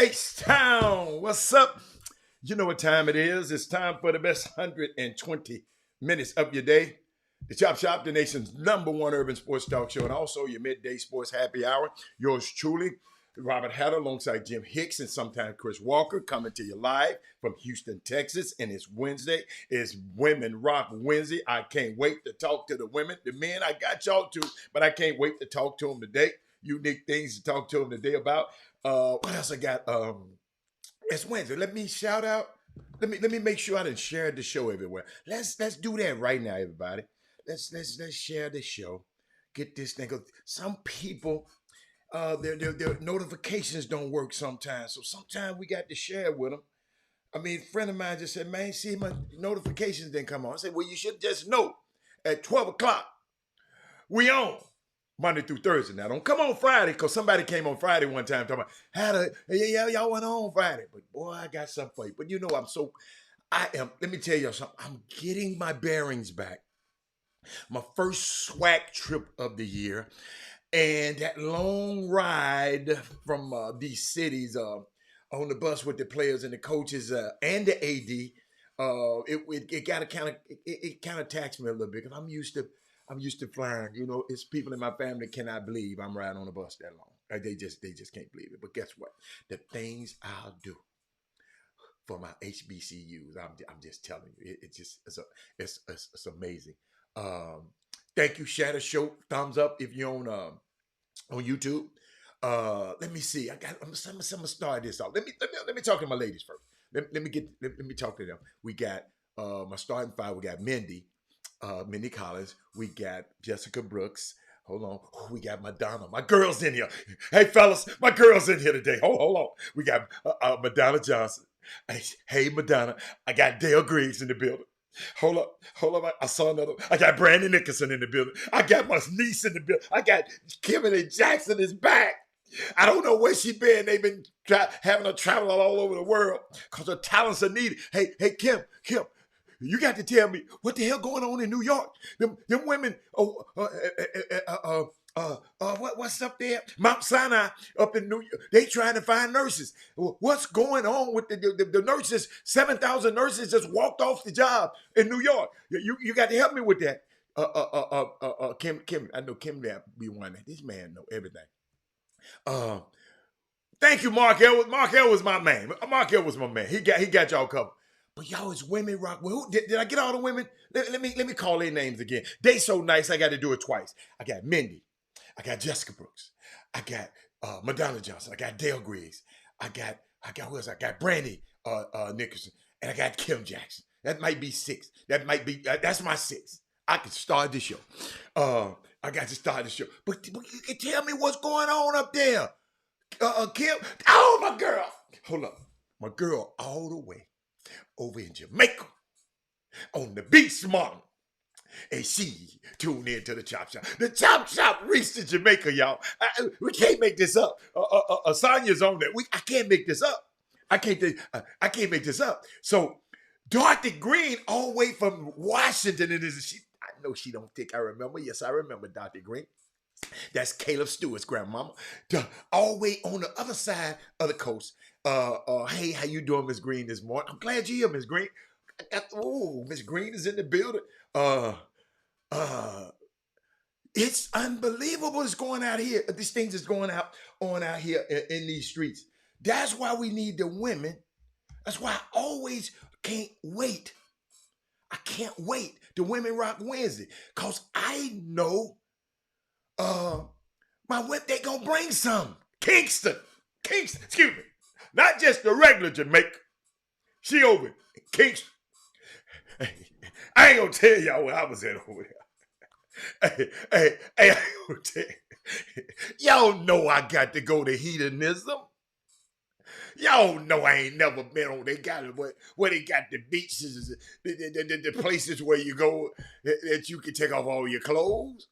H-Town, what's up? You know what time it is. It's time for the best 120 minutes of your day. The Chop Shop, the nation's number one urban sports talk show, and also your midday sports happy hour. Yours truly, Robert Hatter, alongside Jim Hicks and sometimes Chris Walker, coming to you live from Houston, Texas. And it's Wednesday. It's Women Rock Wednesday. I can't wait to talk to the women. The men, I got y'all too, but I can't wait to talk to them today. Unique things to talk to them today about. What else I got? It's Wednesday. Let me shout out. Let me make sure I done shared the show everywhere. Let's do that right now, everybody. Let's share the show. Get this thing. 'Cause some people, their notifications don't work sometimes. So sometimes we got to share with them. I mean, a friend of mine just said, "Man, see my notifications didn't come on." I said, "Well, you should just know at 12 o'clock we on." Monday through Thursday. Now, don't come on Friday, because somebody came on Friday one time talking about, y'all went on Friday. But boy, I got something for you. But you know, let me tell you something. I'm getting my bearings back. My first SWAC trip of the year. And that long ride from these cities on the bus with the players and the coaches and the AD, it got to kind of taxed me a little bit, because I'm used to flying. You know, it's people in my family cannot believe I'm riding on a bus that long. They just can't believe it. But guess what? The things I'll do for my HBCUs, I'm just telling you, it's amazing. Thank you, Shatter Show. Thumbs up if you're on YouTube. Let me see. I'm gonna start this off. Let me talk to my ladies first. Let me talk to them. We got my starting five. We got Mindy Collins. We got Jessica Brooks. Hold on. We got Madonna. My girl's in here. Hey, fellas, my girl's in here today. Hold on. We got Madonna Johnson. Hey, Madonna. I got Dale Griggs in the building. Hold up. I saw another. I got Brandon Nicholson in the building. I got my niece in the building. I got Kimberly Jackson is back. I don't know where she been. They've been having her travel all over the world because her talents are needed. Hey, Kim, you got to tell me what the hell going on in New York. Them women, what's up there? Mount Sinai up in New York. They trying to find nurses. What's going on with the nurses? 7,000 nurses just walked off the job in New York. You got to help me with that. Kim, I know Kim that be one. This man know everything. Thank you, Mark Elwood. Mark Elwood's my man. Mark Elwood's my man. He got y'all covered. But y'all is Women Rock. Well, did I get all the women? Let me call their names again. They so nice, I got to do it twice. I got Mindy. I got Jessica Brooks. I got Madonna Johnson. I got Dale Griggs. I got who else? I got Brandy Nicholson. And I got Kim Jackson. That might be six. That's my six. I can start the show. I got to start the show. But you can tell me what's going on up there. Kim. Oh, my girl. Hold up. My girl all the way over in Jamaica on the Beach Mountain. And she tuned in to the Chop Shop. The Chop Shop reached to Jamaica, y'all. We can't make this up. Asania's on that. I can't make this up. I can't make this up. So Dorothy Green, all the way from Washington, I know she don't think I remember. Yes, I remember Dorothy Green. That's Caleb Stewart's grandmama. All the way on the other side of the coast. Hey, how you doing, Miss Green, this morning? I'm glad you're here, Miss Green. Oh, Miss Green is in the building. Uh, it's unbelievable what's going out here. These things is going on out here in these streets. That's why we need the women. That's why I always can't wait. I can't wait to Women Rock Wednesday. Cause I know my whip, they gonna bring some. Kingston, excuse me. Not just the regular Jamaica. She over in Kingston. I ain't gonna tell y'all where I was at over there. Hey, I ain't gonna tell you. Y'all know I got to go to hedonism. Y'all know I ain't never been on. They got it where they got the beaches, the places where you go that you can take off all your clothes.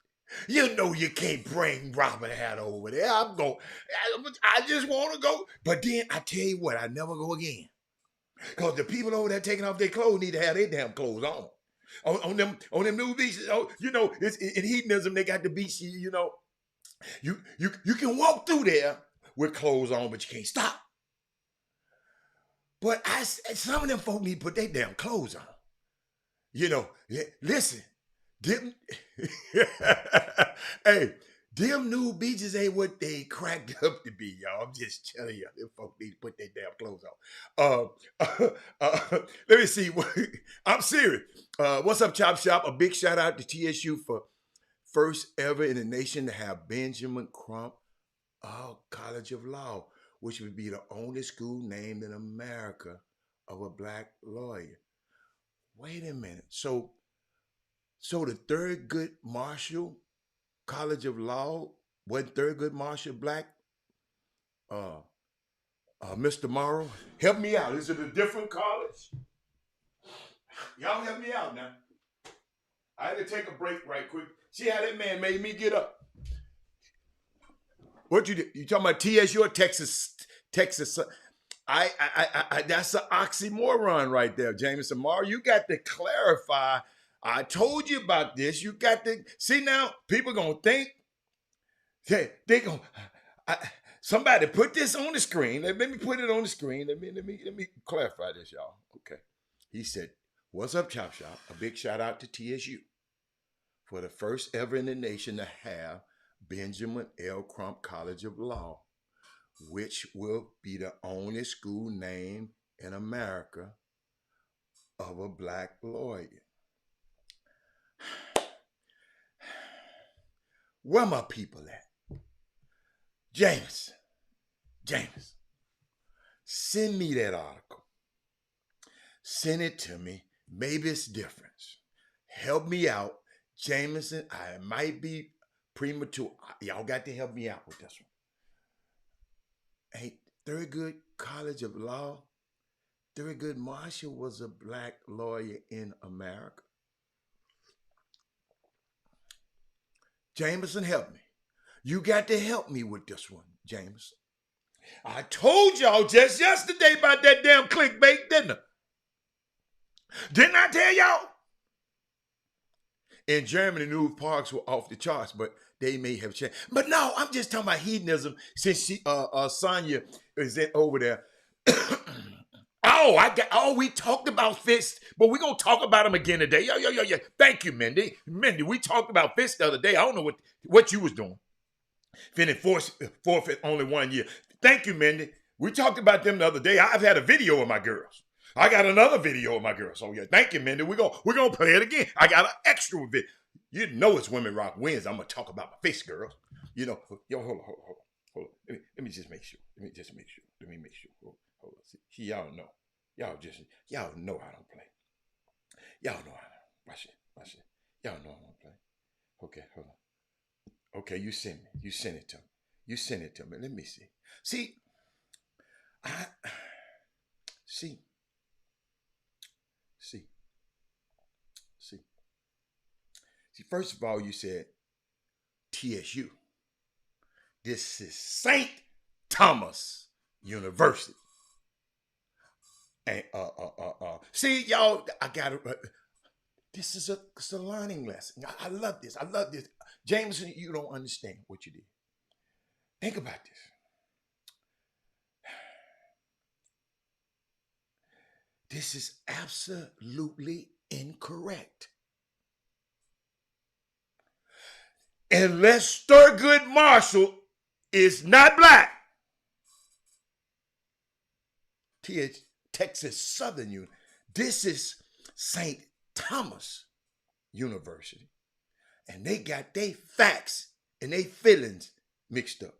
You know you can't bring Robin Hat over there. I just want to go. But then I tell you what, I never go again. Because the people over there taking off their clothes need to have their damn clothes on. On them new beaches. Oh, you know, in hedonism, they got the beach, you know. You can walk through there with clothes on, but you can't stop. But some of them folk need to put their damn clothes on. You know, listen, them, hey, them new beaches ain't what they cracked up to be, y'all. I'm just telling you, them folk need to put their damn clothes on. Let me see. I'm serious. What's up, Chop Shop? A big shout out to TSU for first ever in the nation to have Benjamin Crump College of Law, which would be the only school named in America of a black lawyer. Wait a minute. So the Thurgood Marshall College of Law, wasn't Thurgood Marshall black? Mr. Morrow, help me out. Is it a different college? Y'all help me out now. I had to take a break right quick. See how that man made me get up. What you do? You talking about TSU or Texas? I that's an oxymoron right there, Jameson Morrow. You got to clarify. I told you about this. You got to see now. People gonna think they gonna. Somebody put this on the screen. Let me put it on the screen. Let me clarify this, y'all. Okay. He said, "What's up, Chop Shop? A big shout out to TSU for the first ever in the nation to have Benjamin L. Crump College of Law, which will be the only school name in America of a black lawyer." Where my people at? James, send me that article. Send it to me. Maybe it's different. Help me out. Jameson, I might be premature. Y'all got to help me out with this one. Ain't Thurgood College of Law? Thurgood Marshall was a black lawyer in America. Jameson, help me. You got to help me with this one, Jameson. I told y'all just yesterday about that damn clickbait, didn't I? Didn't I tell y'all? In Germany, news parks were off the charts, but they may have changed. But no, I'm just talking about hedonism since Sonya is over there. We talked about fists, but we're going to talk about them again today. Yeah. Thank you, Mindy. Mindy, we talked about fists the other day. I don't know what you was doing. Finna forfeit only 1 year. Thank you, Mindy. We talked about them the other day. I've had a video of my girls. I got another video of my girls. So yeah, thank you, Mindy. We're gonna play it again. I got an extra video. You know it's Women Rock Wednesday. I'm gonna talk about my face, girls. You know, yo, hold on. Let me just make sure. Let me make sure. Hold on. See, y'all know. Y'all know I don't play. Y'all know I don't. Watch it. Y'all know I don't play. Okay, hold on. Okay, you send it to me. Let me see. See. See, first of all, you said TSU. This is St. Thomas University. And see, y'all, I gotta. This is it's a learning lesson. I love this. I love this. Jameson, you don't understand what you did. Think about this. This is absolutely incorrect. Unless Thurgood Marshall is not black, Texas Southern University. This is St. Thomas University. And they got their facts and their feelings mixed up.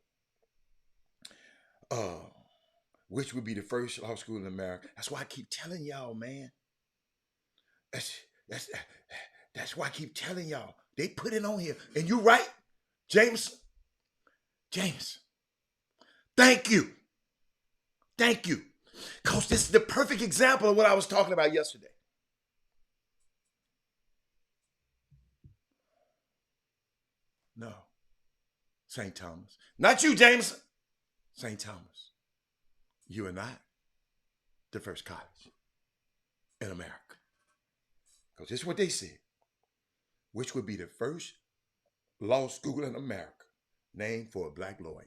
Which would be the first law school in America. That's why I keep telling y'all, man. That's why I keep telling y'all. They put it on here. And you're right, James. Thank you. Thank you. Because this is the perfect example of what I was talking about yesterday. No. St. Thomas. Not you, Jameson. St. Thomas. You and I. The first college in America. Because this is what they said. Which would be the first law school in America named for a black lawyer.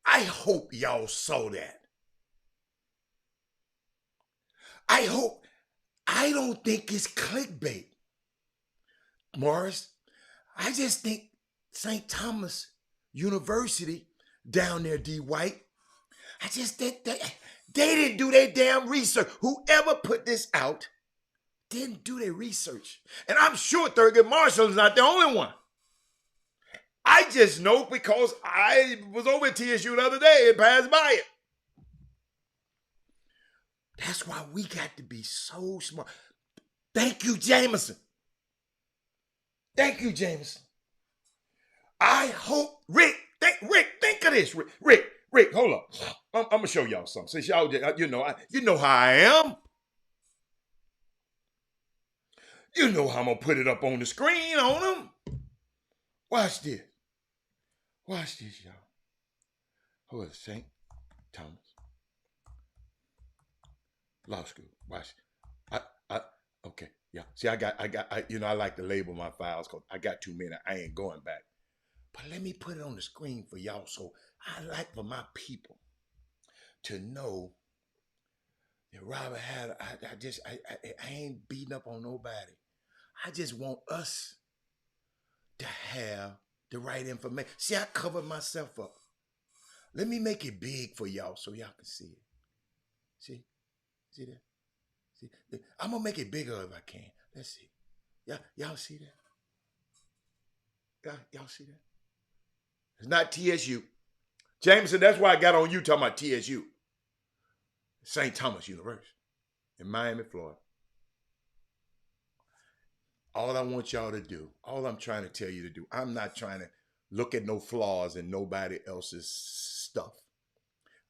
I hope y'all saw that. I don't think it's clickbait, Morris. I just think St. Thomas University down there, D. White, I just think they didn't do their damn research. Whoever put this out didn't do their research. And I'm sure Thurgood Marshall is not the only one. I just know because I was over at TSU the other day and passed by it. That's why we got to be so smart. Thank you, Jameson. Thank you, Jameson. I hope, Rick, think of this. Rick, hold up. I'm going to show y'all something. Since y'all, you know how I am. You know how I'm going to put it up on the screen on them. Watch this. Watch this, y'all. Who is St. Thomas Law School? Watch. Okay, yeah. See, I like to label my files because I got too many. I ain't going back. But let me put it on the screen for y'all. So I like for my people to know that Robert had. I ain't beating up on nobody. I just want us to have the right information. See, I covered myself up. Let me make it big for y'all so y'all can see it. See that? See, I'm gonna make it bigger if I can. Let's see. Y'all see that? Y'all see that? It's not TSU. Jameson, that's why I got on you talking about TSU. St. Thomas University in Miami, Florida. All I want y'all to do, all I'm trying to tell you to do, I'm not trying to look at no flaws in nobody else's stuff.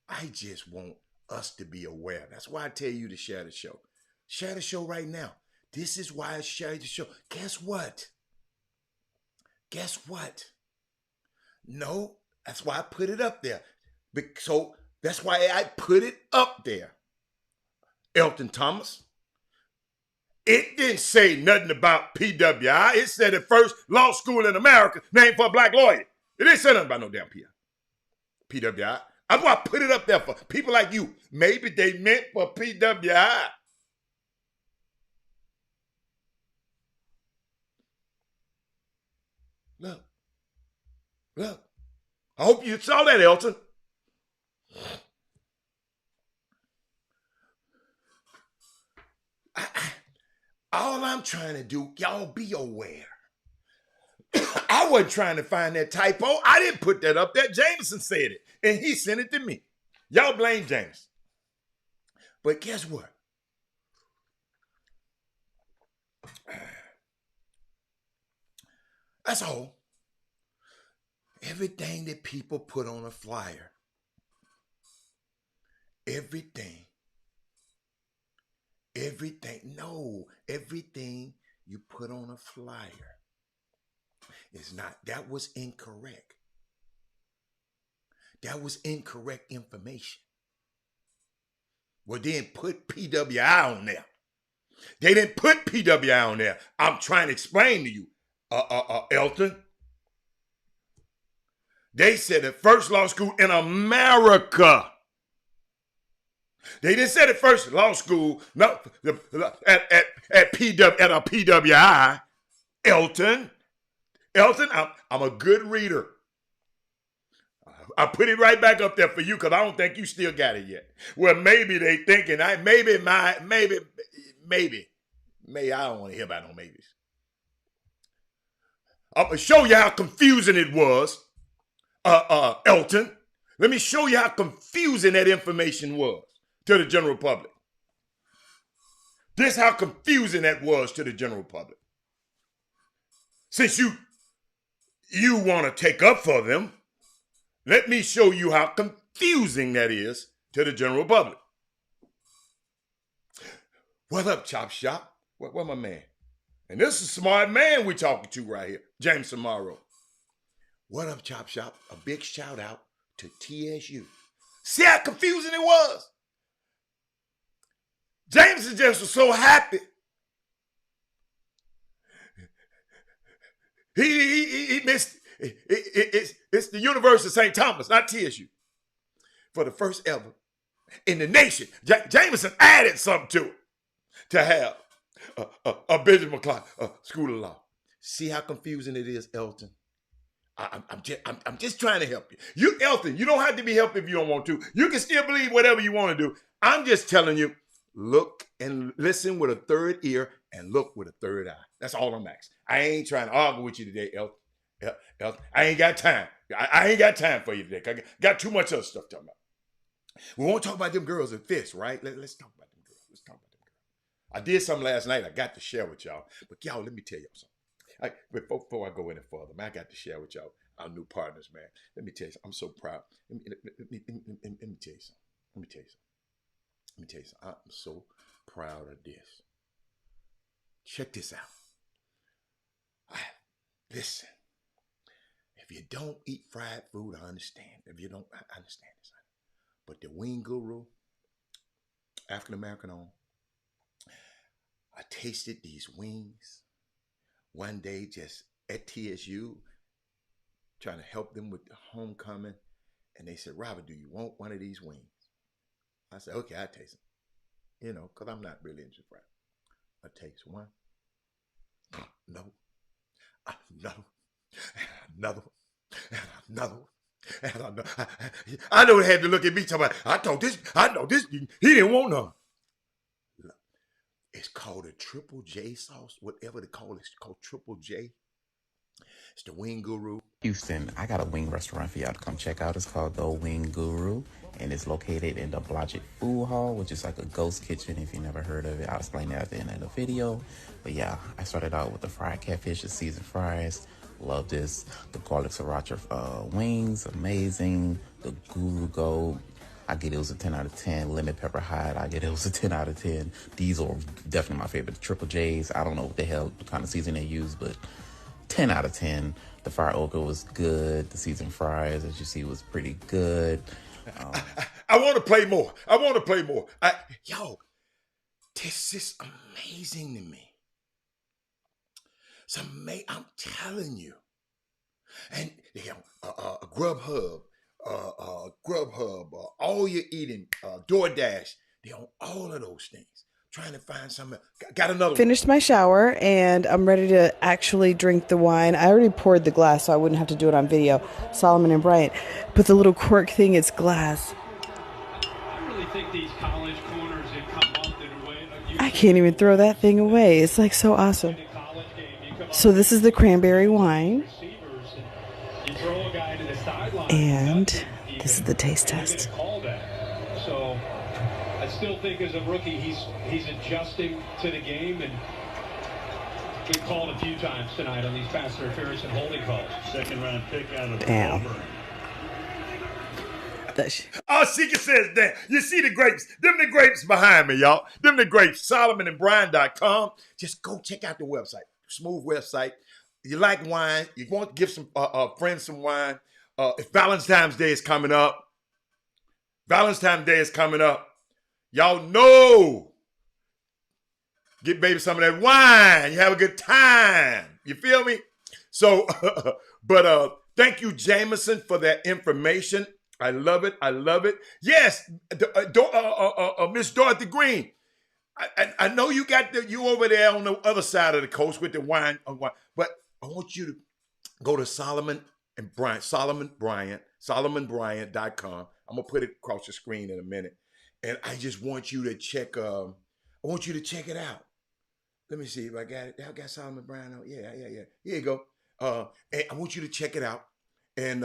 I just want us to be aware. That's why I tell you to share the show. Share the show right now. This is why I share the show. Guess what? No, that's why I put it up there. So that's why I put it up there. Elton Thomas. It didn't say nothing about PWI. It said the first law school in America named for a black lawyer. It didn't say nothing about no damn PWI. That's why I put it up there for people like you. Maybe they meant for PWI. Look. I hope you saw that, Elton. All I'm trying to do, y'all be aware. I wasn't trying to find that typo. I didn't put that up there. Jameson said it, and he sent it to me. Y'all blame James. But guess what? That's all. Everything that people put on a flyer, everything everything you put on a flyer is not. That was incorrect. That was incorrect information. Well, they didn't put PWI on there. They didn't put PWI on there. I'm trying to explain to you, Elton. They said the first law school in America. They didn't say the first law school at a PWI. Elton, I'm a good reader. I put it right back up there for you because I don't think you still got it yet. Well, maybe they thinking maybe I don't want to hear about no maybes. I'm gonna show you how confusing it was, Elton. Let me show you how confusing that information was to the general public. This how confusing that was to the general public. Since you want to take up for them, let me show you how confusing that is to the general public. What up, Chop Shop? Where my man? And this is a smart man we're talking to right here, James Samaro. What up, Chop Shop? A big shout out to TSU. See how confusing it was? James just was so happy. He missed it's the University of St. Thomas, not TSU. For the first ever in the nation. Jameson added something to it to have a Benjamin Clark School of Law. See how confusing it is, Elton? I'm just trying to help you. Elton, you don't have to be helped if you don't want to. You can still believe whatever you want to do. I'm just telling you, look and listen with a third ear and look with a third eye. That's all I'm asking. I ain't trying to argue with you today, Elton. I ain't got time. I ain't got time for you today. I got too much other stuff to talk about. We won't talk about them girls and fists, right? Let's talk about them girls. Let's talk about them girls. I did something last night I got to share with y'all. But y'all, let me tell y'all something. Before I go any further, man, I got to share with y'all our new partners, man. Let me tell you something. I'm so proud. Let me tell you something. I'm so proud of this. Check this out. Listen. If you don't eat fried food, I understand. If you don't, I understand this. But the Wing Guru, African American owned, I tasted these wings one day just at TSU, trying to help them with the homecoming. And they said, Robert, do you want one of these wings? I said, okay, I'll taste them. Because I'm not really into fried. I taste one. No. Another one. I know they had to look at me talking about, I know this, he didn't want none. Look, it's called a Triple J sauce, whatever they call it, it's called Triple J. It's the Wing Guru. Houston, I got a wing restaurant for y'all to come check out. It's called The Wing Guru, and it's located in the Blodgett Food Hall, which is like a ghost kitchen. If you never heard of it, I'll explain that at the end of the video. But yeah, I started out with the fried catfish, the seasoned fries. Love this. The garlic sriracha wings, amazing. The Guru Gold, I get it was a 10 out of 10. Lemon pepper hot, I get it was a 10 out of 10. These are definitely my favorite. The Triple J's, I don't know what the hell kind of seasoning they use, but 10 out of 10. The fried okra was good. The seasoned fries, as you see, was pretty good. I want to play more. This is amazing to me. I'm telling you. And Grubhub, all you're eating, DoorDash, they own all of those things. Trying to find something. Got another one. Finished my shower and I'm ready to actually drink the wine. I already poured the glass so I wouldn't have to do it on video. Solomon and Bryant. But the little quirk thing, it's glass. I really think these college corners have come up in a way. I can't even throw that thing away. It's like so awesome. So this is the cranberry wine. And this is the taste test. So I still think as a rookie he's adjusting to the game and been called a few times tonight on these pass interference and holding calls. Second round pick out of Damn. Auburn. All she can say is damn. You see the grapes. Them the grapes behind me, y'all. Them the grapes. SolomonandBrian.com. Just go check out the website. Smooth website. You like wine. You want to give some friends some wine. If Valentine's Day is coming up. Y'all know. Get baby some of that wine. You have a good time. You feel me? So, but thank you, Jameson, for that information. I love it. Yes, Miss Dorothy Green. I know you got you over there on the other side of the coast with the wine, but I want you to go to Solomon and Bryant, SolomonBryant.com. I'm gonna put it across the screen in a minute, and I just want you to check. I want you to check it out. Let me see if I got it. I got Solomon Bryant on. Yeah. Here you go. And I want you to check it out and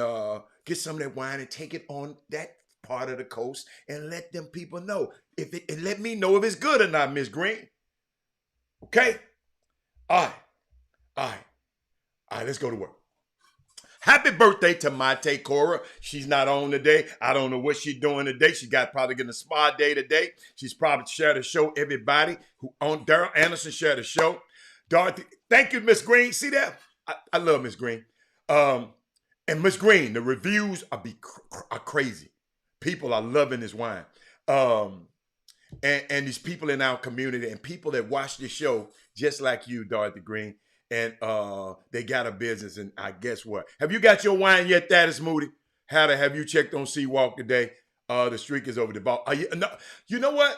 get some of that wine and take it on that part of the coast and let them people know and let me know if it's good or not, Miss Green. Okay? All right, let's go to work. Happy birthday to Mate Cora. She's not on today. I don't know what she's doing today. She got probably getting a spa day today. She's probably shared the show. Everybody who on Daryl Anderson shared the show. Dorothy, thank you, Miss Green. See that? I love Miss Green. And Miss Green, the reviews are crazy. People are loving this wine. And these people in our community and people that watch the show, just like you, Dorothy Green, and they got a business. And I guess what? Have you got your wine yet, Thaddeus Moody? Have you checked on Seawalk today? The streak is over the ball. You know what?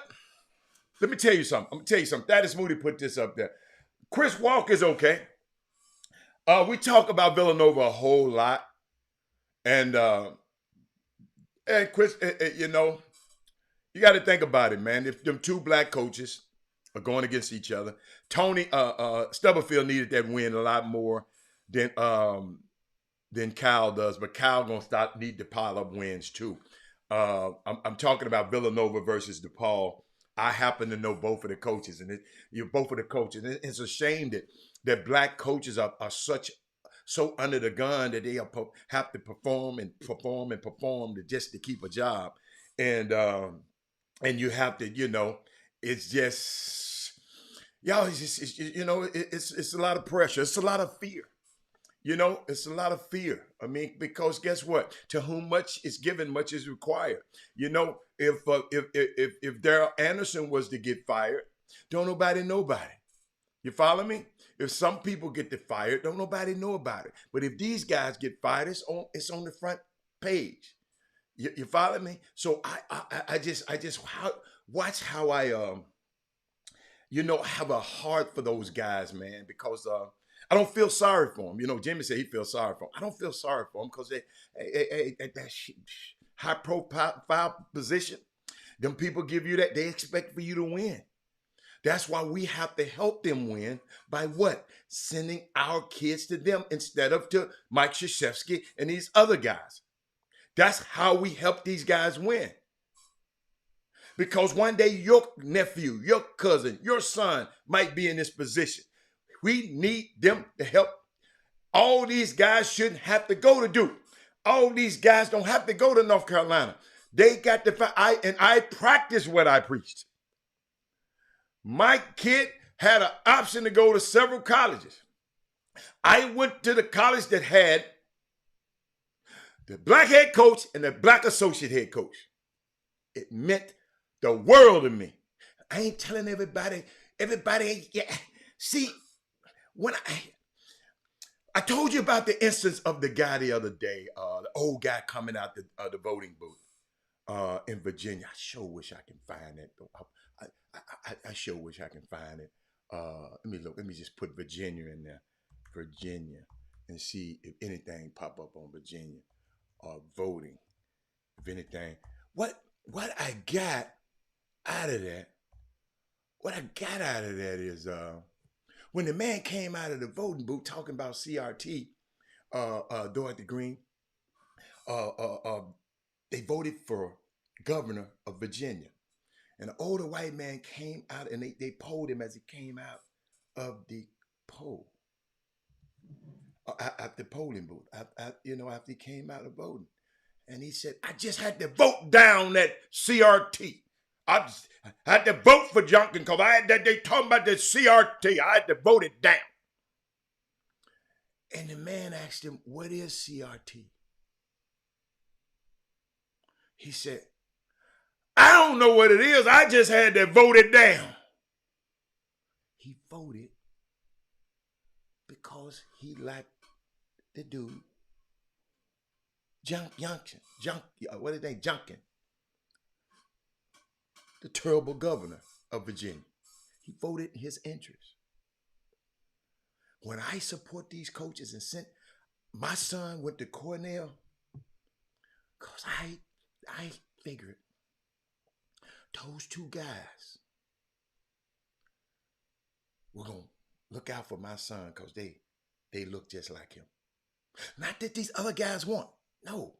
Let me tell you something. I'm going to tell you something. Thaddeus Moody put this up there. Chris Walker's okay. We talk about Villanova a whole lot. And Chris, you know, you got to think about it, man. If them two black coaches are going against each other, Stubblefield needed that win a lot more than Cal does, but Cal gonna need to pile up wins too. I'm talking about Villanova versus DePaul. I happen to know both of the coaches, and you're both of the coaches. And it's a shame that black coaches are so under the gun that they have to perform just to keep a job, and you have to, you know, it's just, y'all, it's a lot of pressure, it's a lot of fear, you know, it's a lot of fear. I mean, because guess what? To whom much is given, much is required. You know, if Daryl Anderson was to get fired, don't nobody know about it. You follow me? If some people get fired, don't nobody know about it. But if these guys get fired, it's on the front page. You follow me? So I just watch how I have a heart for those guys, man, because I don't feel sorry for them. You know, Jimmy said he feels sorry for them. I don't feel sorry for them because that high profile position, them people give you that, they expect for you to win. That's why we have to help them win by what? Sending our kids to them instead of to Mike Krzyzewski and these other guys. That's how we help these guys win. Because one day your nephew, your cousin, your son might be in this position. We need them to help. All these guys shouldn't have to go to Duke. All these guys don't have to go to North Carolina. They got to I practice what I preached. My kid had an option to go to several colleges. I went to the college that had the black head coach and the black associate head coach. It meant the world to me. I ain't telling everybody ain't, yeah. See, when I told you about the instance of the guy the other day, the old guy coming out the voting booth in Virginia. I sure wish I can find it. I sure wish I can find it. Let me look. Let me just put Virginia in there. Virginia. And see if anything pop up on Virginia or voting. If anything. What I got out of that, is when the man came out of the voting booth talking about CRT, Dorothy Green, they voted for governor of Virginia. And an older white man came out and they polled him as he came out of the poll. At the polling booth, after he came out of voting. And he said, I just had to vote down that CRT. I had to vote for Junkin because they talking about the CRT. I had to vote it down. And the man asked him, what is CRT? He said, I don't know what it is. I just had to vote it down. He voted because he liked the dude, Junkin, the terrible governor of Virginia. He voted in his interest. When I support these coaches and sent my son went to Cornell, because I figured those two guys were going to look out for my son because they look just like him. Not that these other guys want. No.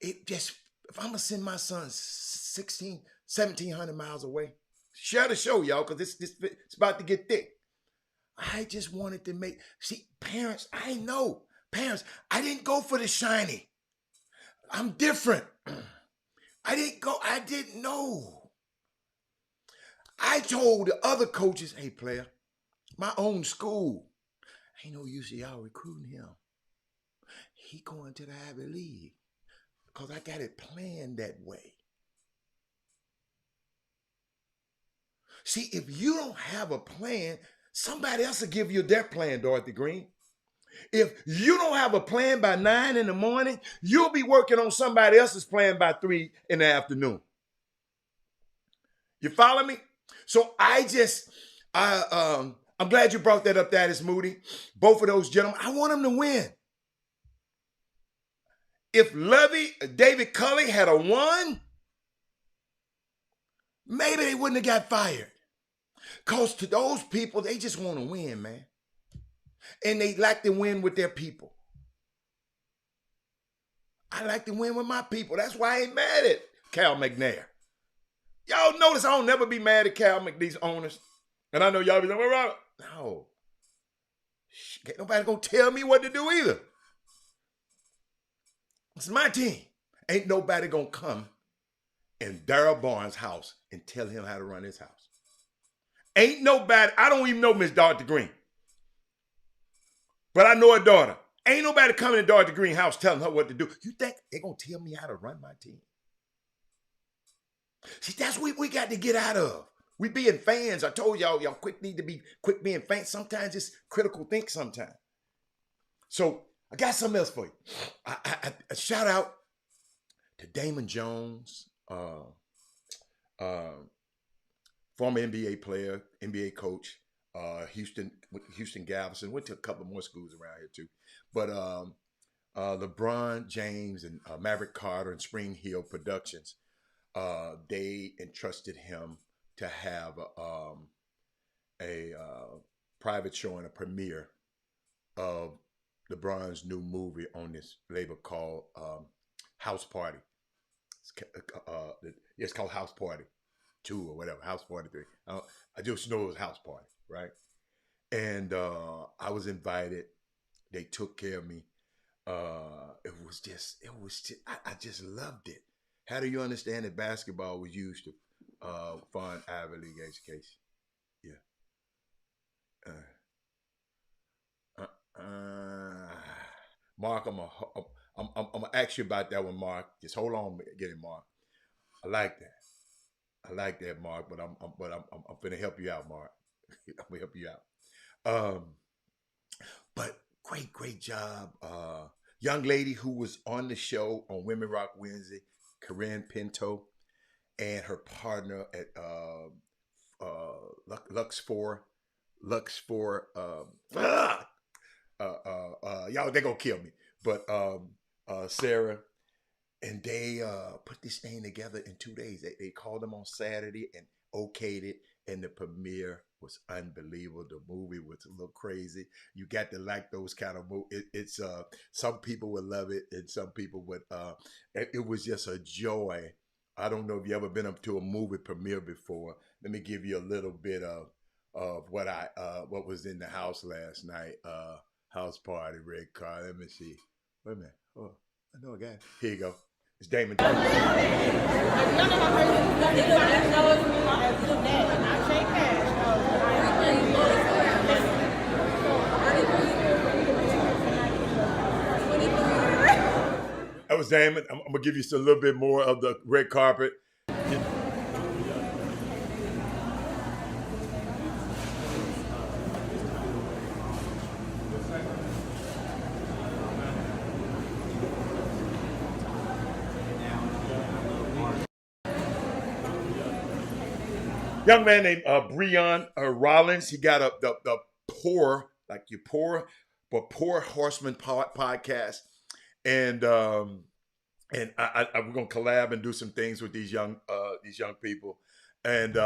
It just, if I'm going to send my son 1,700 miles away, share the show, y'all, because it's about to get thick. I just wanted to see, parents, I know. Parents, I didn't go for the shiny. I'm different. I didn't know. I told the other coaches, hey, player, my own school, ain't no use of y'all recruiting him. He going to the Ivy League because I got it planned that way. See, if you don't have a plan, somebody else will give you their plan, Dorothy Green. If you don't have a plan by 9 in the morning, you'll be working on somebody else's plan by 3 in the afternoon. You follow me? So I'm glad you brought that up, Thaddeus Moody. Both of those gentlemen, I want them to win. If David Culley had a won, maybe they wouldn't have got fired. Because to those people, they just want to win, man. And they like to win with their people. I like to win with my people. That's why I ain't mad at Cal McNair. Y'all notice I don't never be mad at these owners. And I know y'all be like, well, no. Ain't nobody gonna tell me what to do either. It's my team. Ain't nobody gonna come in Darryl Barnes' house and tell him how to run his house. Ain't nobody, I don't even know Miss Dorothy Green. But I know her daughter. Ain't nobody coming to Dorothy Green house telling her what to do. You think they're going to tell me how to run my team? See, that's what we got to get out of. We being fans. I told y'all need to be quick being fans. Sometimes it's critical think sometimes. So I got something else for you. A shout out to Damon Jones, former NBA player, NBA coach. Houston Galveston, went to a couple more schools around here too. But LeBron James and Maverick Carter and Spring Hill Productions, they entrusted him to have a private showing, a premiere of LeBron's new movie on this label called House Party. It's called House Party 2 or whatever, House Party 3. I just know it was House Party. Right. And I was invited. They took care of me. It was just, I just loved it. How do you understand that basketball was used to fund Ivy League education? Yeah. Mark, I'm gonna ask you about that one, Mark. Just hold on, get it, Mark. I like that, Mark. But I'm finna help you out, Mark. I'm gonna help you out. But great job. Young lady who was on the show on Women Rock Wednesday, Corinne Pinto, and her partner at Lux 4. Y'all, they gonna kill me. But Sarah, and they put this thing together in 2 days. They called them on Saturday and okayed it, and the premiere was unbelievable. The movie was a little crazy. You got to like those kind of movies. It's some people would love it, and some people would. It was just a joy. I don't know if you ever been up to a movie premiere before. Let me give you a little bit of what was in the house last night. House party, red car. Let me see. Wait a minute. Oh, I know I got it. Here you go. It's Damon Jones. That was Damon. I'm gonna give you a little bit more of the red carpet. Young man named Breon Rollins. He got the Poor, like you poor, but Poor Horseman podcast, and we're gonna collab and do some things with these young people. And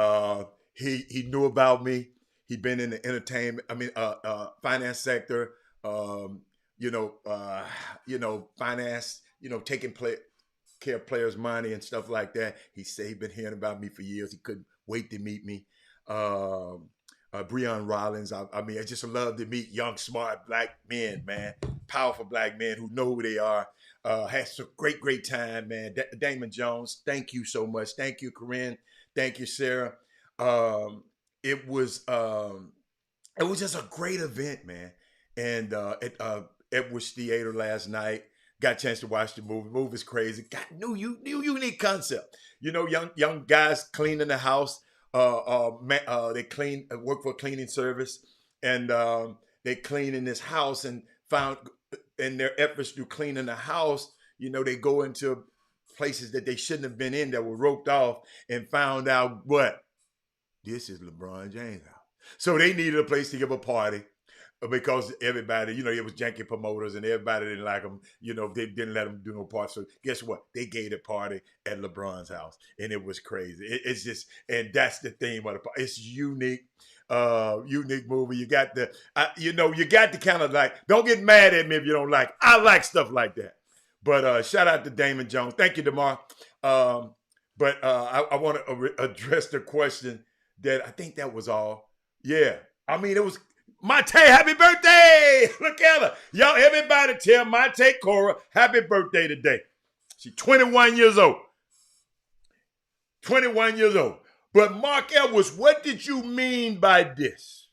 he knew about me. He'd been in the entertainment, finance sector. Finance. Taking care of players' money and stuff like that. He said he'd been hearing about me for years. He couldn't wait to meet me. Breon Rollins. I just love to meet young, smart black men, man. Powerful black men who know who they are. Had some great time, man. Damon Jones, thank you so much. Thank you, Corinne. Thank you, Sarah. It was just a great event, man. And at Edwards Theater last night, got a chance to watch the movie. The movie's crazy. Got new unique concept. Young guys cleaning the house. They work for a cleaning service, and they clean in this house and found in their efforts to cleaning the house, they go into places that they shouldn't have been in that were roped off and found out what? This is LeBron James' house. So they needed a place to give a party because everybody, it was janky promoters and everybody didn't like them. They didn't let them do no party. So guess what? They gave a party at LeBron's house, and it was crazy. It's just, and that's the theme of the party. It's unique. Unique movie. You got the kind of like, don't get mad at me if you don't like it. I like stuff like that. But shout out to Damon Jones. Thank you, DeMar. I want to address the question that I think that was all. Yeah. It was Mate, happy birthday. Look at her. Y'all, everybody tell Mate Cora happy birthday today. She's 21 years old. 21 years old. But Mark Edwards, what did you mean by this?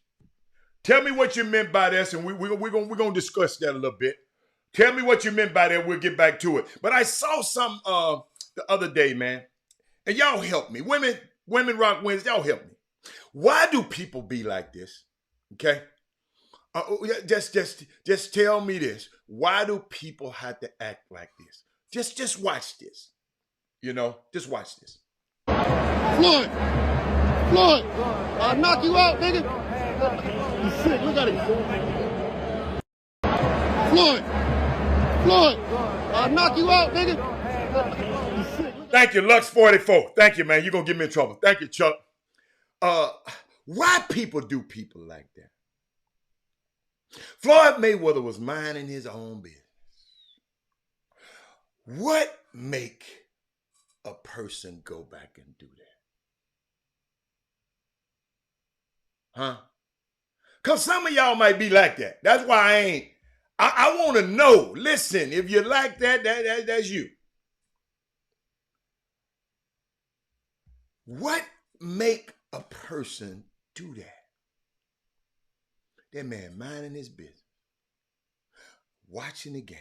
Tell me what you meant by this, and we're gonna discuss that a little bit. Tell me what you meant by that. We'll get back to it. But I saw some the other day, man, and y'all help me. Women Rock Wins, y'all help me. Why do people be like this? Okay, just tell me this. Why do people have to act like this? Just watch this. Just watch this. Floyd, I'll knock you out, nigga. You sick, look at him. Floyd, I'll knock you out, nigga. You sick. Thank you, Lux44. Thank you, man. You're going to get me in trouble. Thank you, Chuck. Why people do people like that? Floyd Mayweather was minding his own business. What make a person go back and do that? Huh? Because some of y'all might be like that. That's why I want to know. Listen, if you're like that, that's you. What make a person do that? That man minding his business, watching the game.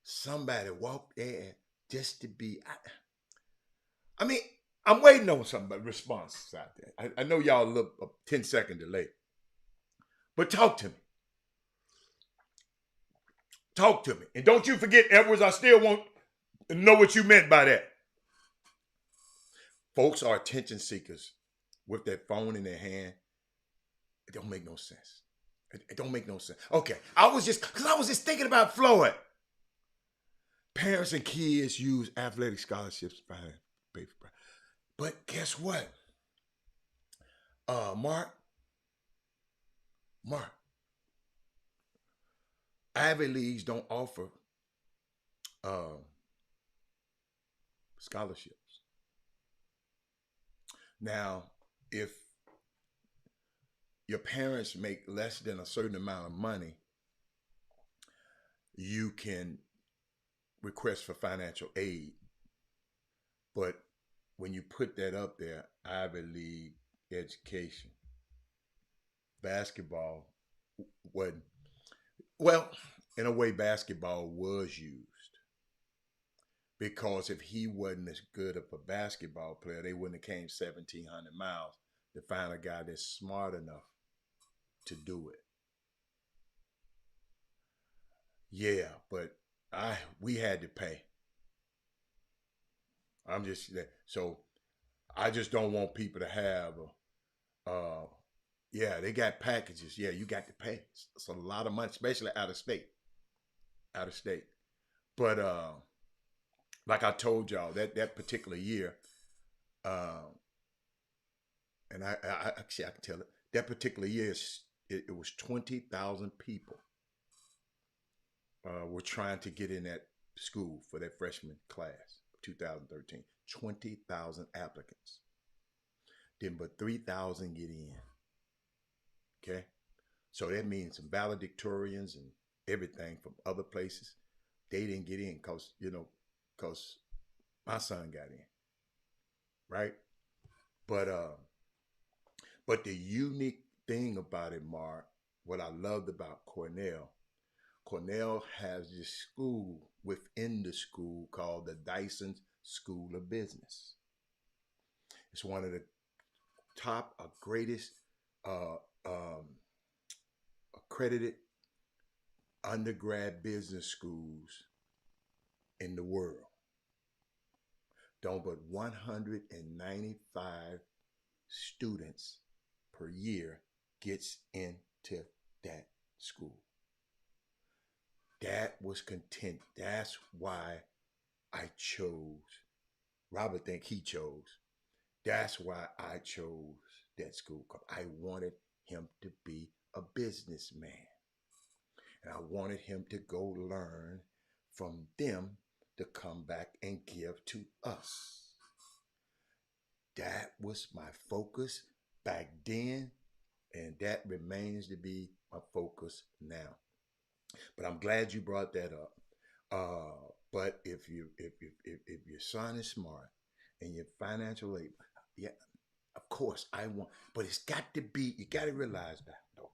Somebody walked there just to be. I'm waiting on some responses out there. I know y'all look a 10-second delay. But talk to me. Talk to me. And don't you forget, Edwards, I still want to know what you meant by that. Folks are attention seekers with their phone in their hand. It don't make no sense. It don't make no sense. Okay, I was just thinking about Floyd. Parents and kids use athletic scholarships to pay for. But guess what? Mark, Ivy Leagues don't offer scholarships. Now, if your parents make less than a certain amount of money, you can request for financial aid. But when you put that up there, Ivy League education, basketball wasn't, well, in a way, basketball was used. Because if he wasn't as good of a basketball player, they wouldn't have came 1,700 miles to find a guy that's smart enough to do it. Yeah, but we had to pay. So I just don't want people to have yeah, they got packages. Yeah, you got to pay. It's a lot of money, especially out of state. Out of state. But like I told y'all, that particular year, and I actually I can tell it, that particular year it was 20,000 people were trying to get in that school for that freshman class of 2013. 20,000 applicants. Then but 3,000 get in. Okay? So that means some valedictorians and everything from other places, they didn't get in because my son got in. Right? But the unique thing about it, Mark, what I loved about Cornell has this school within the school called the Dyson School of Business. It's one of the top greatest accredited undergrad business schools in the world. Don't but 195 students per year gets into that school. That was content. That's why I chose. Robert think he chose. That's why I chose that school. Because I wanted him to be a businessman. And I wanted him to go learn from them to come back and give to us. That was my focus back then, and that remains to be my focus now. But I'm glad you brought that up. But if your son is smart and your financial aid, yeah, of course I want. But it's got to be. You got to realize that though.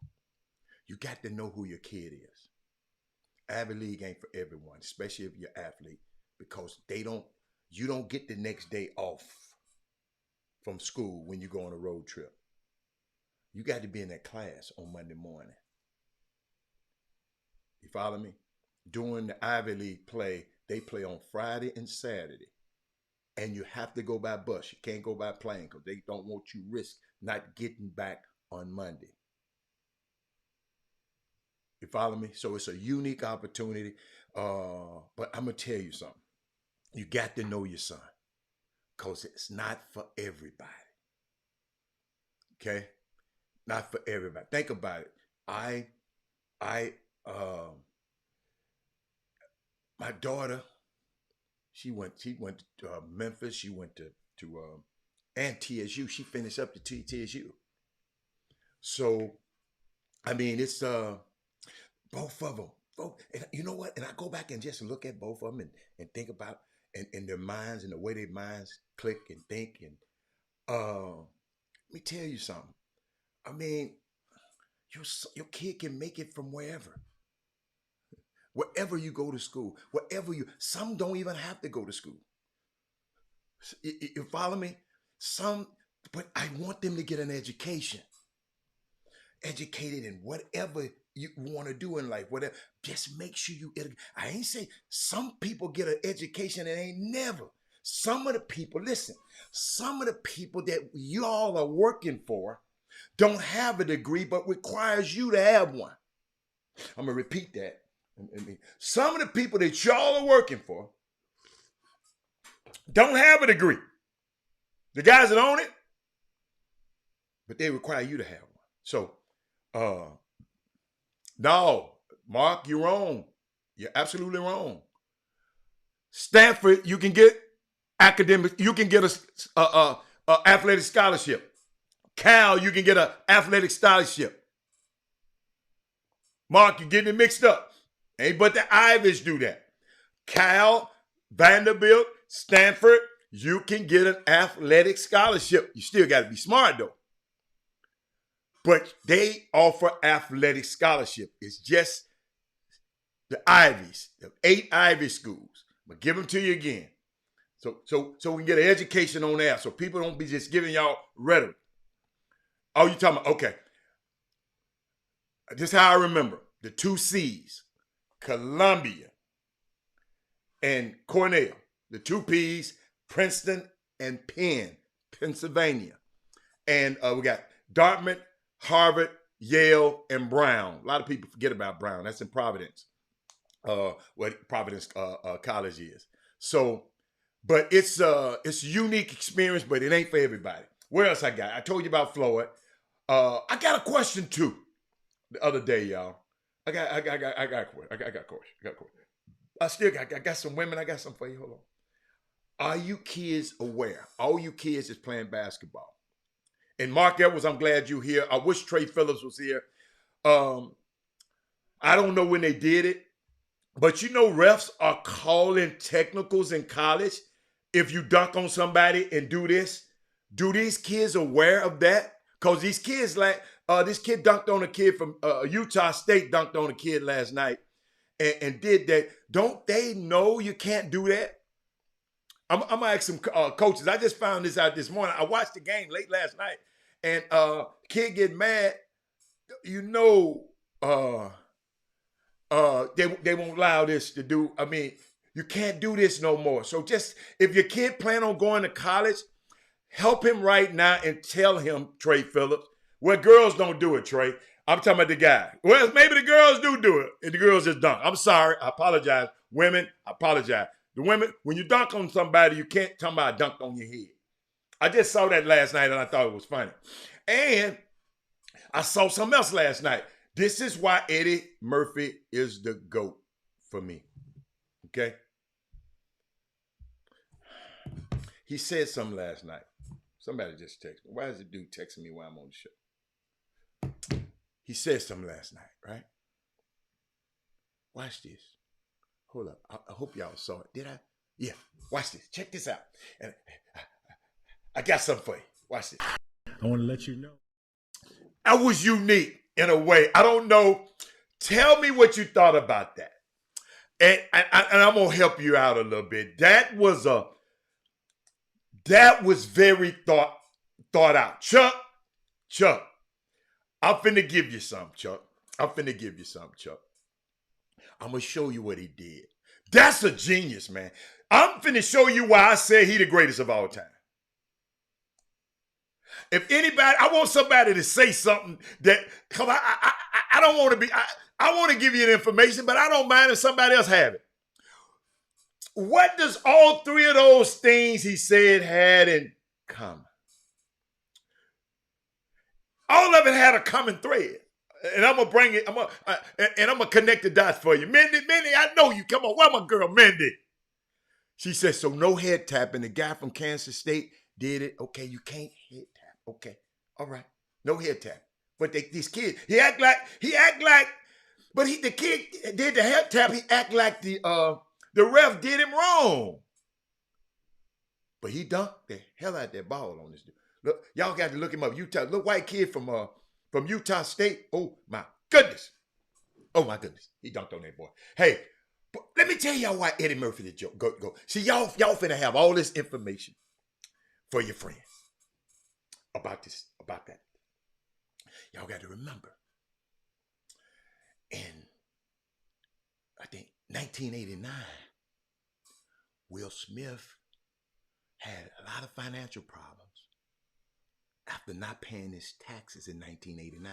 You got to know who your kid is. Ivy League ain't for everyone, especially if you're an athlete, because you don't get the next day off from school when you go on a road trip. You got to be in that class on Monday morning. You follow me? During the Ivy League play, they play on Friday and Saturday. And you have to go by bus. You can't go by plane because they don't want you risk not getting back on Monday. You follow me? So it's a unique opportunity. But I'm going to tell you something. You got to know your son because it's not for everybody. Okay? Not for everybody. Think about it. My daughter, she went to Memphis. She went to and TSU. She finished up to TSU. So, I mean, it's both of them. And you know what? And I go back and just look at both of them and think about and their minds and the way their minds click and think. And let me tell you something. I mean, your kid can make it from wherever. Wherever you go to school, some don't even have to go to school. You follow me? But I want them to get an education. Educated in whatever you want to do in life, whatever. Just make sure I ain't say some people get an education and ain't never. Some of the people that y'all are working for don't have a degree, but requires you to have one. I'm going to repeat that. Some of the people that y'all are working for don't have a degree. The guys that own it, but they require you to have one. So, no, Mark, you're wrong. You're absolutely wrong. Stanford, you can get academic, you can get a athletic scholarship. Cal, you can get an athletic scholarship. Mark, you're getting it mixed up. Ain't but the Ivies do that. Cal, Vanderbilt, Stanford, you can get an athletic scholarship. You still got to be smart though. But they offer athletic scholarship. It's just the Ivies, the 8 Ivy schools. I'm gonna give them to you again. So we can get an education on that. So people don't be just giving y'all rhetoric. Oh, you talking about, okay. This is how I remember. The 2 C's, Columbia and Cornell. The 2 P's, Princeton and Penn, Pennsylvania. And we got Dartmouth, Harvard, Yale, and Brown. A lot of people forget about Brown. That's in Providence, what Providence College is. So, but it's a unique experience, but it ain't for everybody. Where else I got? I told you about Floyd. I got a question too. The other day, y'all. I got a question. I got some women. I got some for you. Hold on. Are you kids aware? All you kids is playing basketball. And Mark Edwards, I'm glad you're here. I wish Trey Phillips was here. I don't know when they did it, but you know refs are calling technicals in college if you dunk on somebody and do this. Do these kids aware of that? Because these kids, like this kid dunked on a kid from Utah State, dunked on a kid last night and did that. Don't they know you can't do that? I'm going to ask some coaches. I just found this out this morning. I watched the game late last night, and kid get mad. You know, they won't allow this to do. I mean, you can't do this no more. So just, if your kid plan on going to college, help him right now and tell him, Trey Phillips, where girls don't do it, Trey. I'm talking about the guy. Well, maybe the girls do it, and the girls just dunk. I'm sorry. I apologize. Women, I apologize. The women, when you dunk on somebody, you can't tell me I dunked on your head. I just saw that last night, and I thought it was funny. And I saw something else last night. This is why Eddie Murphy is the GOAT for me. Okay? He said something last night. Somebody just texted me. Why is the dude texting me while I'm on the show? He said something last night, right? Watch this. Hold up. I hope y'all saw it. Did I? Yeah. Watch this. Check this out. And I got something for you. Watch this. I want to let you know. That was unique in a way. I don't know. Tell me what you thought about that. And I'm going to help you out a little bit. That was very thought out. Chuck, I'm finna give you something, Chuck. I'm going to show you what he did. That's a genius, man. I'm finna show you why I say he the greatest of all time. If anybody, I want somebody to say something that, come on, I don't want to be, I want to give you the information, but I don't mind if somebody else have it. What does all 3 of those things he said had in common? All of it had a common thread. And I'm going to bring it, I'm going to connect the dots for you. Mindy, I know you. Come on, where my girl, Mindy? She said, so no head tapping. The guy from Kansas State did it. Okay, you can't head tap. Okay, all right. No head tap. But these kids, he act like, but the kid did the head tap. He act like the ref did him wrong. But he dunked the hell out that ball on this dude. Look, y'all got to look him up. Utah, little white kid from Utah State. Oh my goodness. He dunked on that boy. Hey, but let me tell y'all why Eddie Murphy the joke. Go. See, y'all finna have all this information for your friends about that. Y'all got to remember, in, I think, 1989, Will Smith had a lot of financial problems after not paying his taxes in 1989.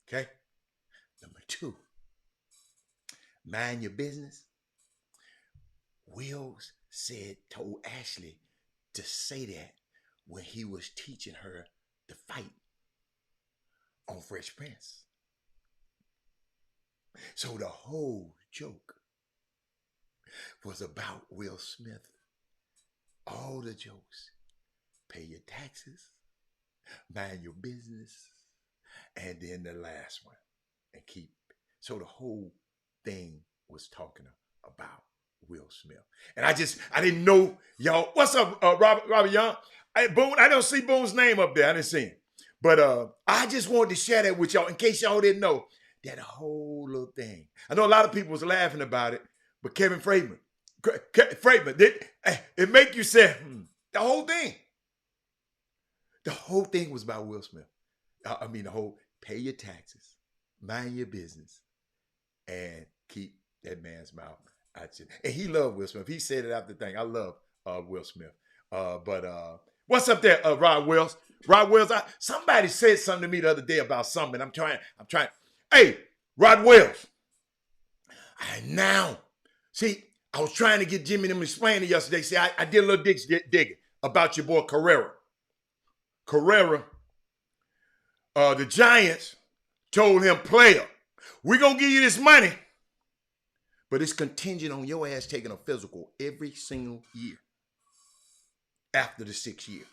Okay? Number 2, mind your business. Will told Ashley to say that when he was teaching her to fight on Fresh Prince. So the whole joke was about Will Smith. All the jokes. Pay your taxes, mind your business, and then the last one, and keep So the whole thing was talking about Will Smith. And I didn't know, y'all. What's up, Robert Young? Boone, I don't see Boone's name up there. I didn't see him. But I just wanted to share that with y'all in case y'all didn't know that whole little thing. I know a lot of people was laughing about it, but Kevin Freeman, it make you say, the whole thing. The whole thing was about Will Smith. I mean, the whole pay your taxes, mind your business, and keep that man's mouth out your. And he loved Will Smith. He said it after the thing. I love Will Smith. But what's up there, Rod Wells? Rod Wells, somebody said something to me the other day about something. I'm trying. Hey, Rod Wells. See, I was trying to get Jimmy them to explain it yesterday. See, I did a little digging about your boy Carrera. The Giants told him, player, we're going to give you this money, but it's contingent on your ass taking a physical every single year after the 6th year.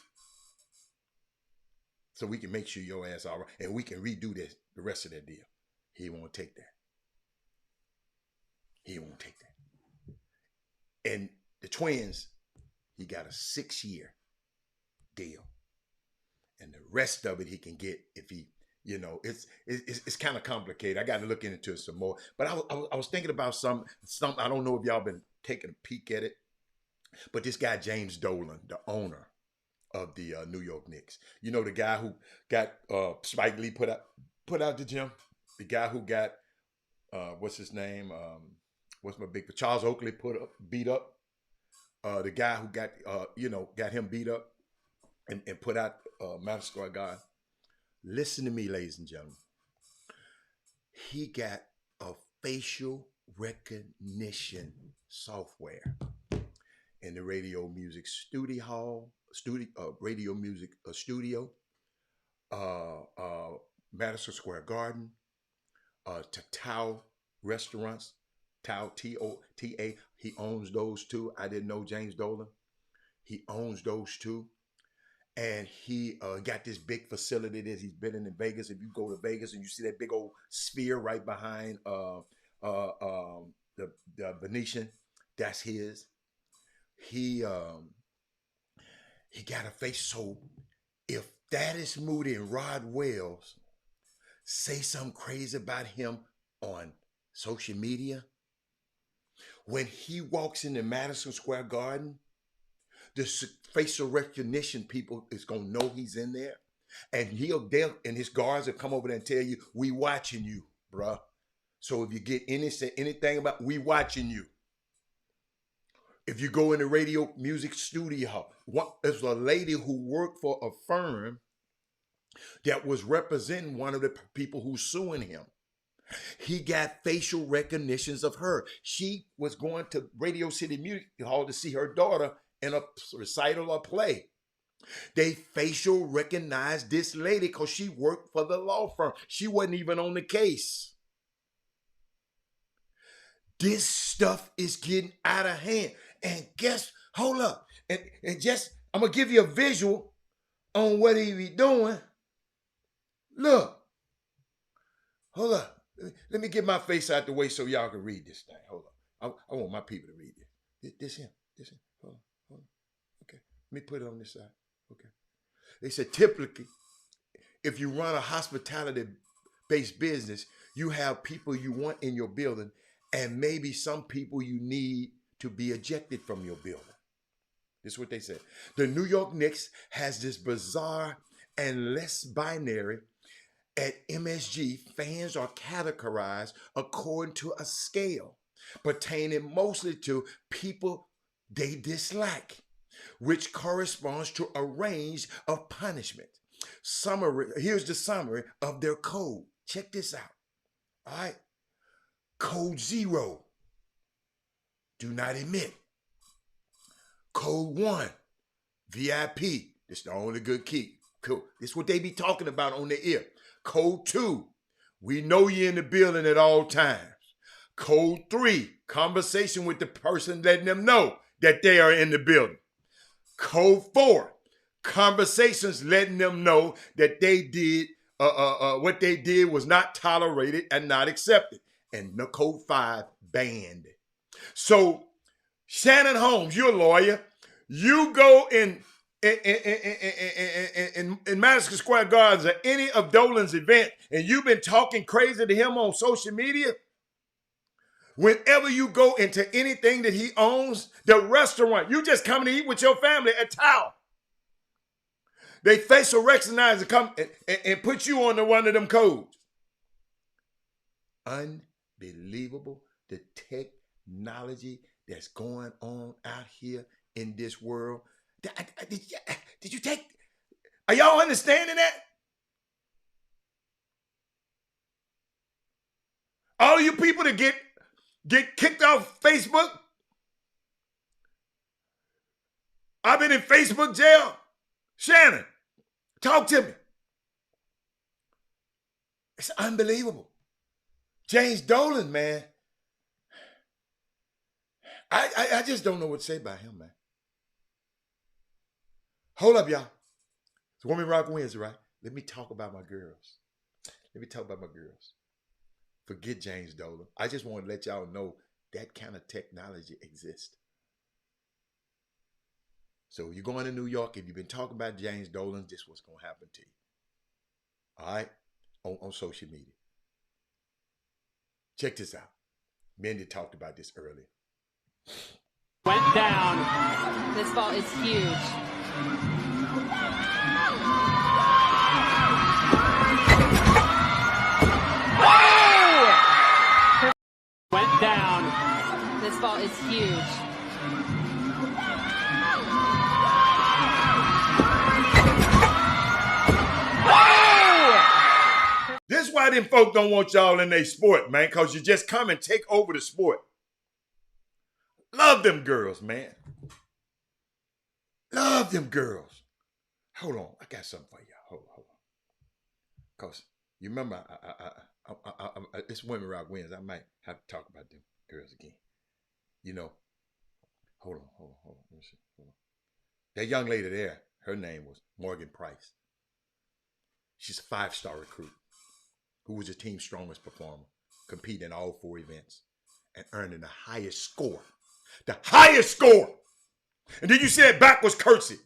So we can make sure your ass all right, and we can redo the rest of that deal. He won't take that. And the Twins, he got a 6-year deal. And the rest of it he can get if he, it's kind of complicated. I got to look into it some more. But I was thinking about some. I don't know if y'all been taking a peek at it, but this guy James Dolan, the owner of the New York Knicks, the guy who got Spike Lee put out the gym, the guy who got what's his name? Charles Oakley beat up, the guy who got him beat up and put out Madison Square Garden. Listen to me, ladies and gentlemen. He got a facial recognition software in the radio music studio, Madison Square Garden, Tao Restaurants, Tao, T-O-T-A. He owns those two. I didn't know James Dolan. He owns those two. And he got this big facility that he's been in Vegas. If you go to Vegas and you see that big old sphere right behind the Venetian, that's his. He got a face. So if Thaddeus Moody and Rod Wells say something crazy about him on social media, when he walks into Madison Square Garden, the facial recognition people is gonna know he's in there, and and his guards will come over there and tell you, "We watching you, bruh." So if you get anything about, we watching you. If you go in the radio music studio, there's a lady who worked for a firm that was representing one of the people who's suing him. He got facial recognitions of her. She was going to Radio City Music Hall to see her daughter in a recital or play. They facial recognized this lady because she worked for the law firm. She wasn't even on the case. This stuff is getting out of hand. And hold up. And I'm going to give you a visual on what he be doing. Look. Hold up. Let me get my face out the way so y'all can read this thing. Hold up. I want my people to read this. This him. Hold on. Okay. Let me put it on this side. Okay. They said typically, if you run a hospitality-based business, you have people you want in your building and maybe some people you need to be ejected from your building. This is what they said. The New York Knicks has this bizarre and less binary. At MSG, fans are categorized according to a scale pertaining mostly to people they dislike, which corresponds to a range of punishment. Here's the summary of their code. Check this out. All right. Code 0, do not admit. Code 1, VIP. This is the only good key. Cool. This is what they be talking about on their ear. Code 2, we know you're in the building at all times. Code 3, conversation with the person letting them know that they are in the building. Code 4, conversations letting them know that they did what they did was not tolerated and not accepted. and no Code 5 banned. So Shannon Holmes, you're a lawyer. You go in Madison Square Gardens or any of Dolan's event, and you've been talking crazy to him on social media. Whenever you go into anything that he owns, the restaurant, you just come to eat with your family at Tao. They facial recognize and come and put you on one of them codes. Unbelievable, the technology that's going on out here in this world. Did you take? Are y'all understanding that? All you people that get kicked off Facebook. I've been in Facebook jail. Shannon, talk to me. It's unbelievable. James Dolan, man. I just don't know what to say about him, man. Hold up, y'all. It's Women Rock Wednesday, right? Let me talk about my girls. Forget James Dolan. I just want to let y'all know that kind of technology exists. So you're going to New York. If you've been talking about James Dolan, this is what's going to happen to you. All right? On social media. Check this out. Mindy talked about this earlier. Went down. This ball is huge. Oh! Went down. This ball is huge. This is why them folk don't want y'all in their sport, man, because you just come and take over the sport. Love them girls, man. Love them girls. Hold on. I got something for y'all. Hold on. Because you remember, it's Women Rock Wednesday. I might have to talk about them girls again. You know, hold on. Let me see. Hold on. That young lady there, her name was Morgan Price. She's a 5-star recruit who was the team's strongest performer, competing in all 4 events and earning the highest score. The highest score. And then you see that backwards curtsy.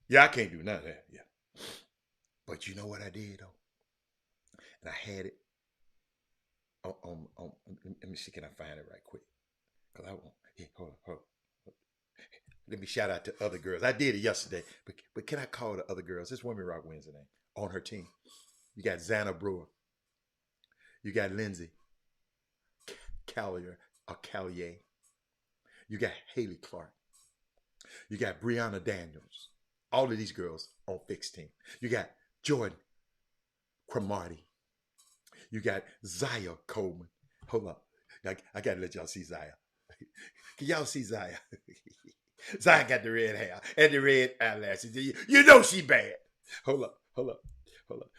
Yeah, I can't do none of that. Yeah. But you know what I did, though? And I had it on let me see, can I find it right quick? Because I won't. Yeah, hold on. Let me shout out to other girls. I did it yesterday. But can I call the other girls? This Women Rock Wednesday name on her team. You got Xana Brewer. You got Lindsay Callier. You got Haley Clark. You got Brianna Daniels. All of these girls on fixed team. You got Jordan Cromartie. You got Zaya Coleman. Hold up. I got to let y'all see Zaya. Can y'all see Zaya? Zaya got the red hair and the red eyelashes. You know she bad. Hold up.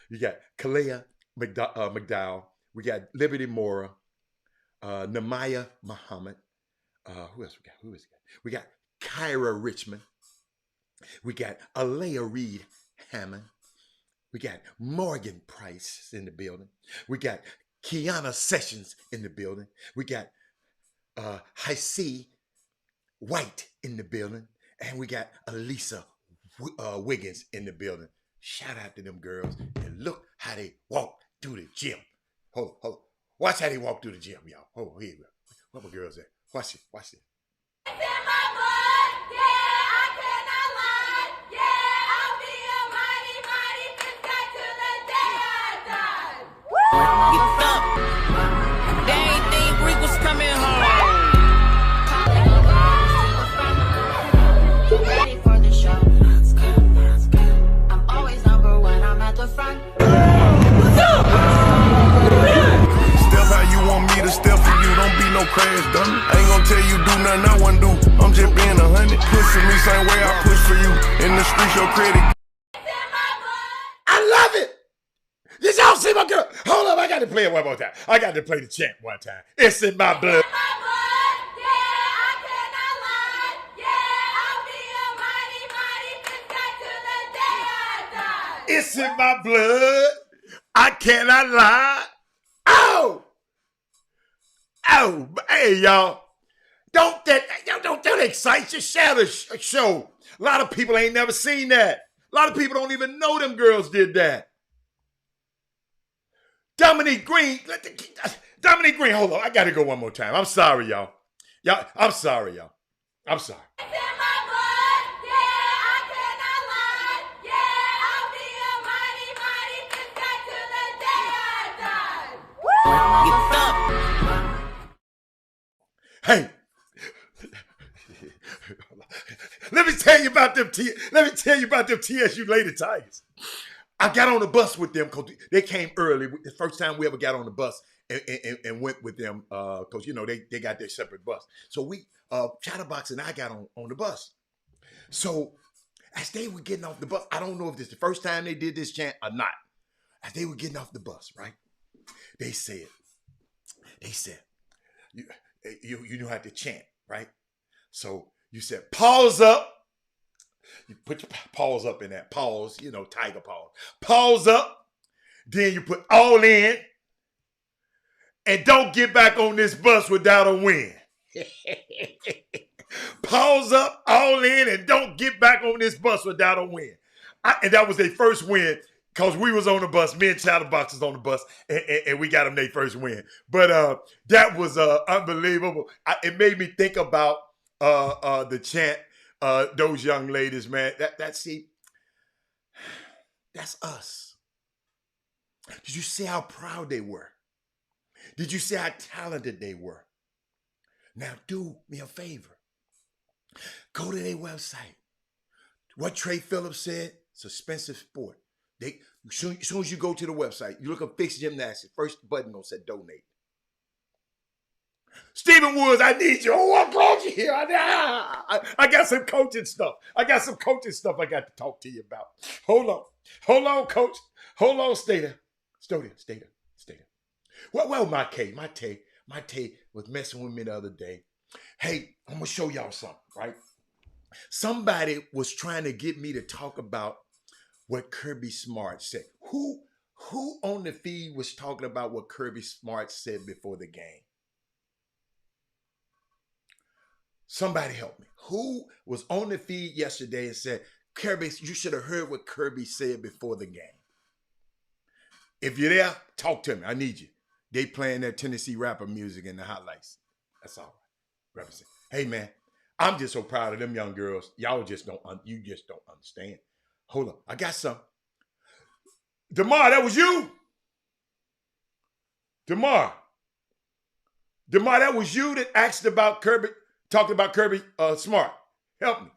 You got Kalea McDowell. We got Liberty Mora. Namaya Muhammad. Who else we got? We got Kyra Richmond. We got Alea Reed Hammond. We got Morgan Price in the building. We got Kiana Sessions in the building. We got Haisi White in the building. And we got Elisa Wiggins in the building. Shout out to them girls. And look how they walk through the gym. Hold on. Watch how they walk through the gym, y'all. Oh, here you go. Where my girls at? Watch it. It's in my blood. Yeah, I cannot lie. Yeah, I'll be a mighty, mighty fiscal till the day I die. Woo! Get up. They ain't think Rick was coming home. Ready for the show. I'm always number one. I'm at the front. Step for you, don't be no crash dummy. I ain't gonna tell you do nothing I wanna do. I'm just being 100. Pushing me same way I push for you. In the streets, your credit. I love it. Did y'all see my girl? Hold up, I got to play it one more time. I got to play the chant one time. It's in my blood. It's in my blood. I cannot lie. I'll Oh, hey, y'all. Don't that excite you? Share the show. A lot of people ain't never seen that. A lot of people don't even know them girls did that. Dominique Green, hold on. I got to go one more time. I'm sorry, y'all. I'm sorry. Hey, let me tell you about them TSU Lady Tigers. I got on the bus with them because they came early. The first time we ever got on the bus and went with them because, they got their separate bus. So we, Chatterbox and I got on the bus. So as they were getting off the bus, I don't know if this is the first time they did this chant or not. As they were getting off the bus, right? They said, you know how to chant, right? So you said, pause up. You put your paws up in that. Pause, tiger paws. Pause up. Then you put all in. And don't get back on this bus without a win. Pause up, all in, and don't get back on this bus without a win. And that was their first win because we was on the bus. Me and Chatterbox was on the bus, and we got them their first win. But that was unbelievable. It made me think about the chant. Those young ladies, man, that's us. Did you see how proud they were? Did you see how talented they were? Now do me a favor. Go to their website. What Trey Phillips said, it's expensive sport. As soon as you go to the website, you look up Fixed Gymnastics, first button gonna say donate. Stephen Woods, I need you. Oh, I'm glad you're here. I got some coaching stuff. I got to talk to you about. Hold on, coach. Hold on, stay there. Well, my Tay was messing with me the other day. Hey, I'm going to show y'all something, right? Somebody was trying to get me to talk about what Kirby Smart said. Who on the feed was talking about what Kirby Smart said before the game? Somebody help me. Who was on the feed yesterday and said, Kirby, you should have heard what Kirby said before the game? If you're there, talk to me. I need you. They playing their Tennessee rapper music in the highlights. That's all right. Represent. Hey, man, I'm just so proud of them young girls. You just don't understand. Hold on. I got some. DeMar, that was you? DeMar, that was you that asked about Kirby, talking about Kirby Smart. Help me.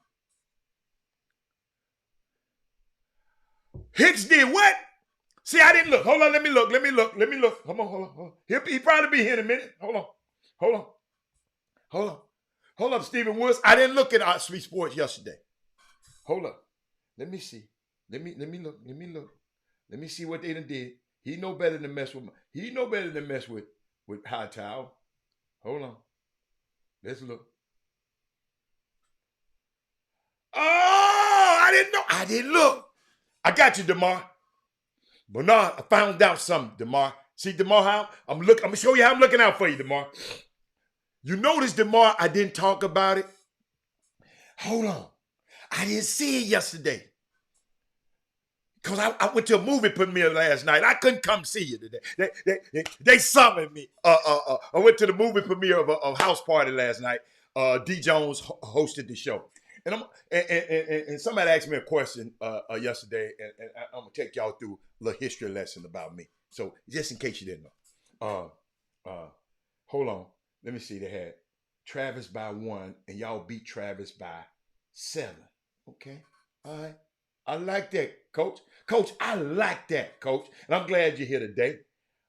Hicks did what? See, I didn't look. Hold on, let me look. Hold on. He probably be here in a minute. Hold up, Stephen Woods. I didn't look at our Sweet Sports yesterday. Hold up. Let me see. Let me look. Let me see what they done did. He know better than mess with Hightower. Hold on. Let's look. Oh, I didn't look. I got you, DeMar. Bernard, I found out something, DeMar. See, DeMar, how I'm gonna show you how I'm looking out for you, DeMar. You notice, DeMar, I didn't talk about it. Hold on. I didn't see it yesterday. Because I went to a movie premiere last night. I couldn't come see you today. They summoned me. I went to the movie premiere of House Party last night. D. Jones hosted the show. And somebody asked me a question yesterday, and I'm going to take y'all through a little history lesson about me. So just in case you didn't know. Hold on. Let me see. They had Travis by 1, and y'all beat Travis by 7. Okay. All right. I like that, Coach. Coach, I like that, Coach. And I'm glad you're here today.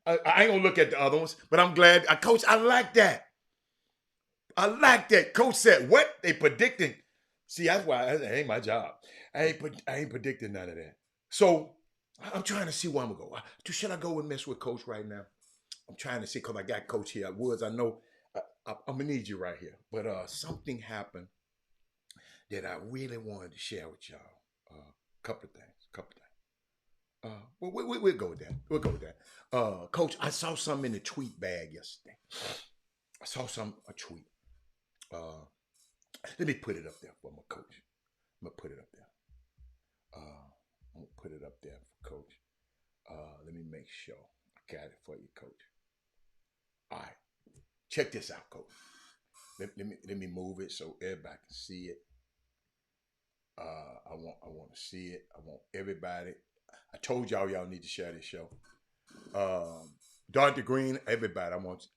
I ain't going to look at the other ones, but I'm glad. Coach, I like that. I like that. Coach said, what? They predicting. See, that's why that ain't my job. I ain't predicting none of that. So I'm trying to see where I'm going to go. Should I go and mess with Coach right now? I'm trying to see because I got Coach here. Woods, I know I'm going to need you right here. But something happened that I really wanted to share with y'all. Couple of things. We'll go with that. Coach, I saw something in the tweet bag yesterday. I saw a tweet. Let me put it up there for my coach. I'm gonna put it up there. I'm gonna put it up there for coach. Let me make sure I got it for you, coach. All right, check this out, coach. Let me move it so everybody can see it. I want to see it. I want everybody. I told y'all need to share this show. Dr. Green, everybody. I want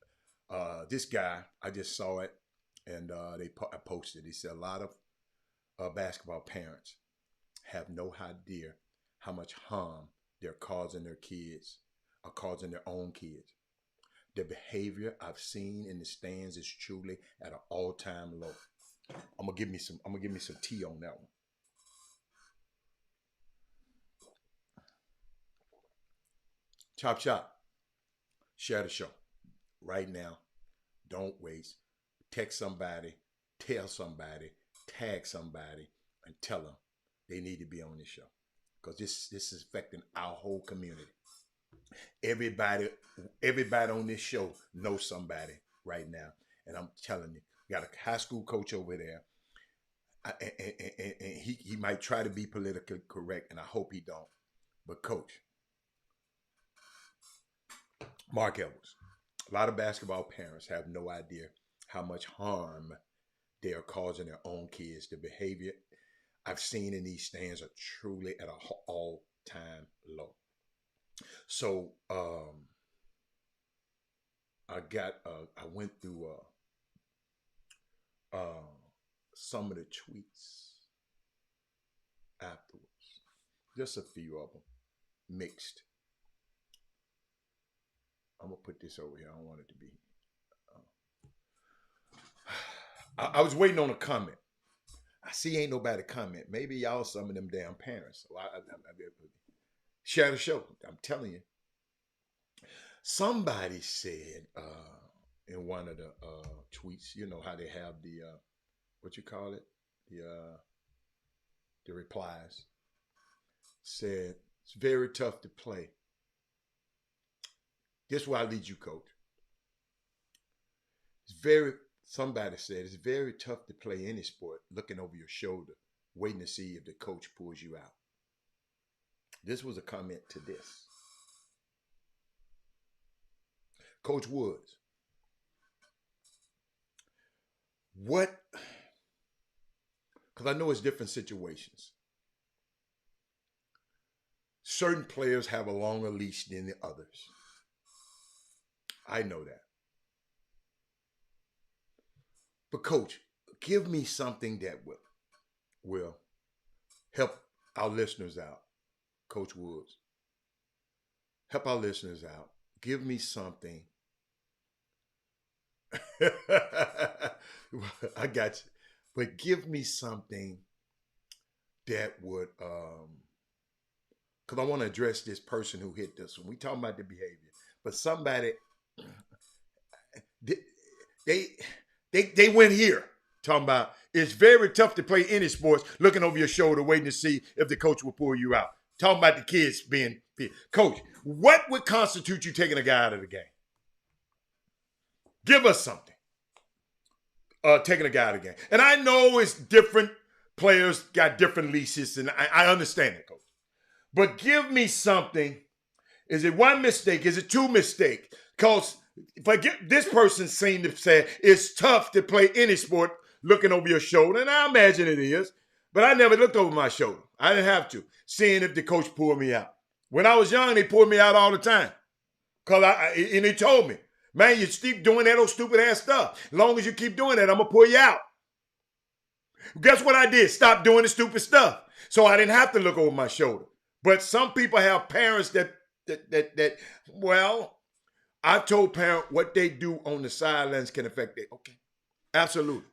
this guy. I just saw it, and I posted. He said a lot of basketball parents have no idea how much harm they're causing their kids, or causing their own kids. The behavior I've seen in the stands is truly at an all-time low. I'm gonna give me some tea on that one. Chop Shop. Share the show right now. Don't waste. Text somebody, tell somebody, tag somebody, and tell them they need to be on this show. Because this is affecting our whole community. Everybody on this show knows somebody right now. And I'm telling you, got a high school coach over there. And he might try to be politically correct, and I hope he don't. But coach, Mark Edwards, a lot of basketball parents have no idea how much harm they are causing their own kids. The behavior I've seen in these stands are truly at an all-time low. So I went through some of the tweets afterwards, just a few of them mixed. I'm gonna put this over here. I don't want it to be. I was waiting on a comment. I see ain't nobody comment. Maybe y'all some of them damn parents. So I share the show. I'm telling you. Somebody said in one of the tweets, you know how they have the what you call it, the replies. Said it's very tough to play. This is where I lead you, coach. Somebody said it's very tough to play any sport looking over your shoulder, waiting to see if the coach pulls you out. This was a comment to this. Coach Woods, because I know it's different situations. Certain players have a longer leash than the others. I know that. But coach, give me something that will help our listeners out. Coach Woods, help our listeners out. Give me something. I got you. But give me something that would, because I want to address this person who hit this one. We talking about the behavior, but somebody, they went here talking about it's very tough to play any sports looking over your shoulder waiting to see if the coach will pull you out. Talking about the kids being coach. What would constitute you taking a guy out of the game? Give us something. Taking a guy out of the game. And I know it's different players got different leases, and I understand it, coach. But give me something. Is it one mistake? Is it two mistakes? Because this person seemed to say it's tough to play any sport looking over your shoulder, and I imagine it is, but I never looked over my shoulder. I didn't have to, seeing if the coach pulled me out. When I was young, they pulled me out all the time. And he told me, man, you keep doing that old stupid ass stuff. As long as you keep doing that, I'm going to pull you out. Guess what I did? Stop doing the stupid stuff. So I didn't have to look over my shoulder. But some people have parents that I've told parents what they do on the sidelines can affect it. Okay. Absolutely.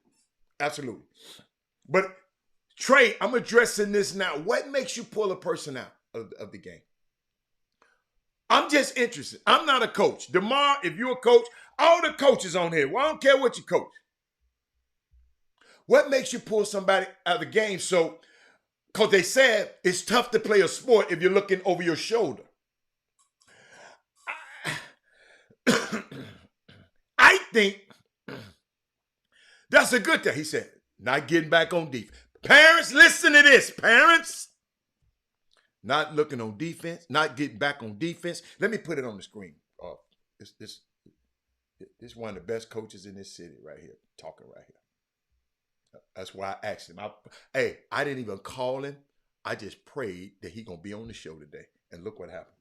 Absolutely. But Trey, I'm addressing this now. What makes you pull a person out of the game? I'm just interested. I'm not a coach. DeMar, if you're a coach, all the coaches on here, well, I don't care what you coach. What makes you pull somebody out of the game? So, because they said it's tough to play a sport if you're looking over your shoulder. I think That's a good thing. He said, not getting back on defense. Parents, listen to this. Parents, not looking on defense, not getting back on defense. Let me put it on the screen. This is one of the best coaches in this city right here, talking right here. That's why I asked him. I didn't even call him. I just prayed that he going to be on the show today. And look what happened.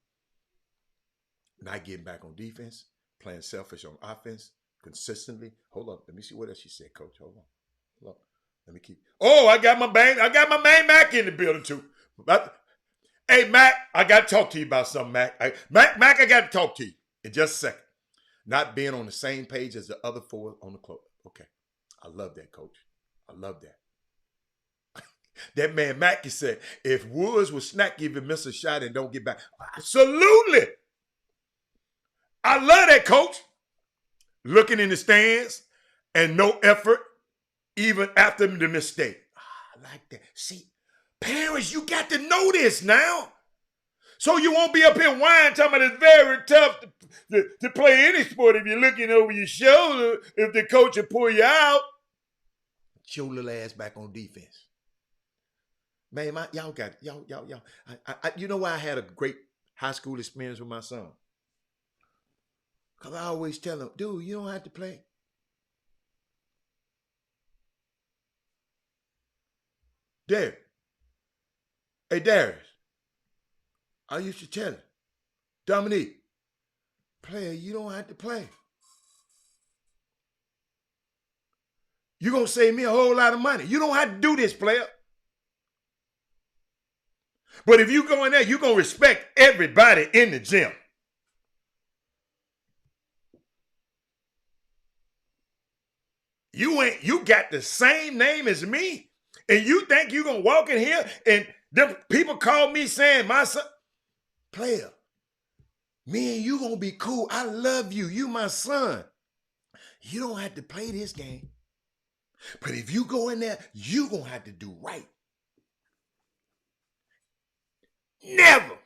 Not getting back on defense, playing selfish on offense consistently. Hold up. Let me see what else she said, Coach. Hold on. Let me keep. Oh, I got my main Mac in the building too. Hey, Mac, I got to talk to you about something, Mac. Mac, I got to talk to you in just a second. Not being on the same page as the other four on the club. Okay. I love that, Coach. I love that. That man Mackey said, if Woods will snack, give him miss a shot and don't get back. Absolutely. I love that, Coach. Looking in the stands and no effort, even after the mistake. I like that. See, parents, you got to know this now. So you won't be up here whining, talking about it's very tough to play any sport if you're looking over your shoulder, if the coach will pull you out. Get your little ass back on defense. Man, y'all. You know why I had a great high school experience with my son? Because I always tell him, dude, you don't have to play. Darius. Hey, Darius. I used to tell him, Dominique, player, you don't have to play. You're going to save me a whole lot of money. You don't have to do this, player. But if you go in there, you're going to respect everybody in the gym. You got the same name as me. And you think you're going to walk in here and them people call me saying, my son, player, me and you going to be cool. I love you. You my son. You don't have to play this game. But if you go in there, you going to have to do right. Never.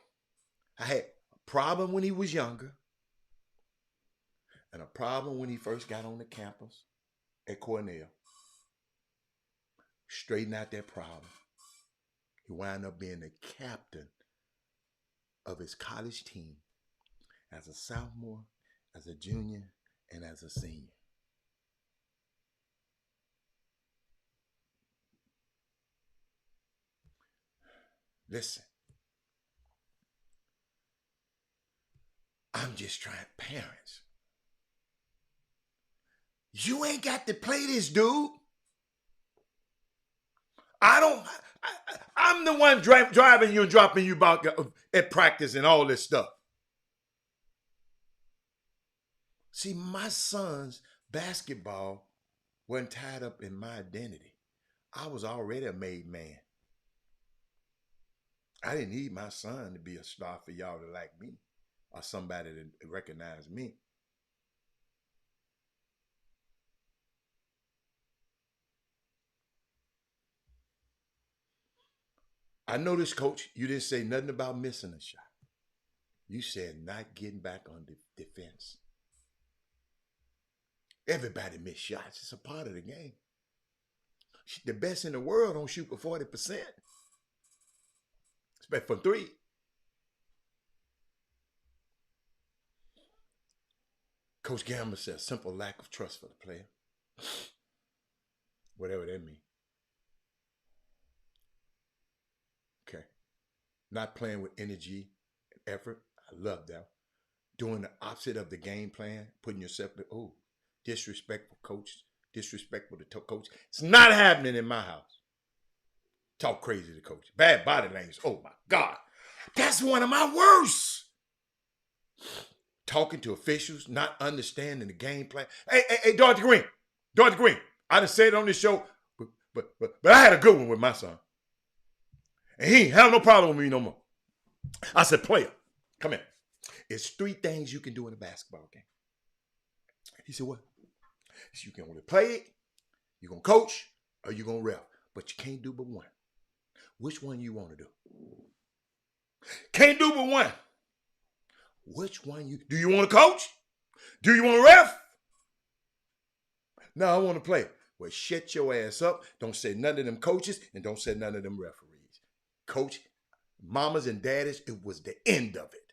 I had a problem when he was younger and a problem when he first got on the campus at Cornell. Straighten out that problem. He wound up being the captain of his college team as a sophomore, as a junior, and as a senior. Listen. I'm just trying, parents. You ain't got to play this, dude. I'm the one driving you and dropping you back at practice and all this stuff. See, my son's basketball wasn't tied up in my identity. I was already a made man. I didn't need my son to be a star for y'all to like me or somebody to recognize me. I noticed, Coach, you didn't say nothing about missing a shot. You said not getting back on the defense. Everybody miss shots. It's a part of the game. The best in the world don't shoot for 40%. Especially for three. Coach Gamble said simple lack of trust for the player. Whatever that means. Okay. Not playing with energy and effort. I love that. Doing the opposite of the game plan. Putting yourself in, disrespectful coach. Disrespectful to coach. It's not happening in my house. Talk crazy to coach. Bad body language. Oh my God. That's one of my worst. Talking to officials, not understanding the game plan. Hey, Dorothy Green. Dorothy Green. I done said it on this show, but I had a good one with my son. And he ain't have no problem with me no more. I said, player, come here. It's 3 things you can do in a basketball game. He said, what? He said, you can only play it, you're going to coach, or you're going to ref. But you can't do but one. Which one you want to do? Can't do but one. Which one do you want to coach? Do you want to ref? No, I want to play. Well, shut your ass up. Don't say none of them coaches and don't say none of them referees. Coach, mamas and daddies, it was the end of it.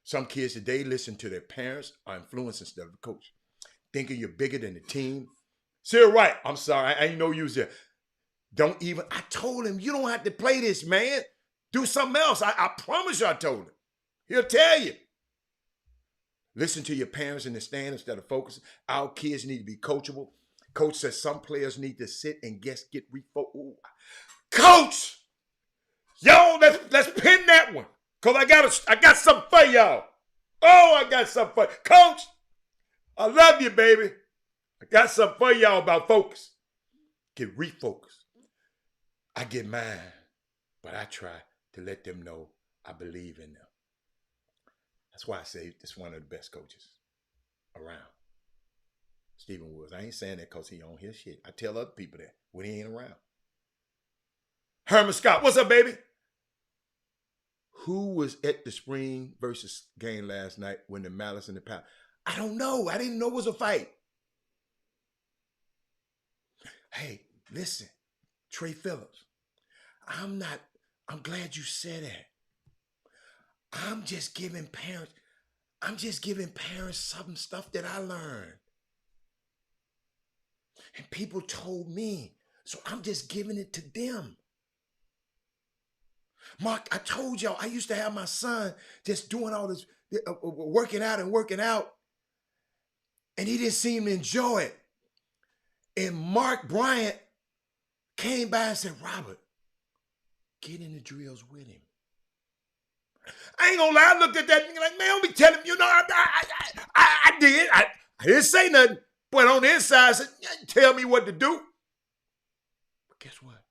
Some kids today listen to their parents or influence instead of the coach. Thinking you're bigger than the team. Sir, right. I'm sorry. I ain't know you was there. Don't even. I told him, you don't have to play this, man. Do something else. I promise you I told him. He'll tell you. Listen to your parents in the stand instead of focusing. Our kids need to be coachable. Coach says some players need to sit and get refocused. Coach! Yo, let's pin that one. Because I got something for y'all. Oh, I got something for you. Coach, I love you, baby. I got something for y'all about focus. Get refocused. I get mine, but I try to let them know I believe in them. That's why I say this one of the best coaches around. Stephen Woods. I ain't saying that because he on his shit. I tell other people that when he ain't around. Herman Scott, what's up, baby? Who was at the Spring versus game last night when the Malice and the Power? I don't know. I didn't know it was a fight. Hey, listen, Trey Phillips. I'm glad you said that. I'm just giving parents some stuff that I learned. And people told me, so I'm just giving it to them. Mark, I told y'all, I used to have my son just doing all this, working out, and he didn't seem to enjoy it. And Mark Bryant came by and said, Robert, get in the drills with him. I ain't gonna lie, I looked at that nigga like, man, don't be telling him, I did. I didn't say nothing, but on the inside, I said, tell me what to do. But guess what?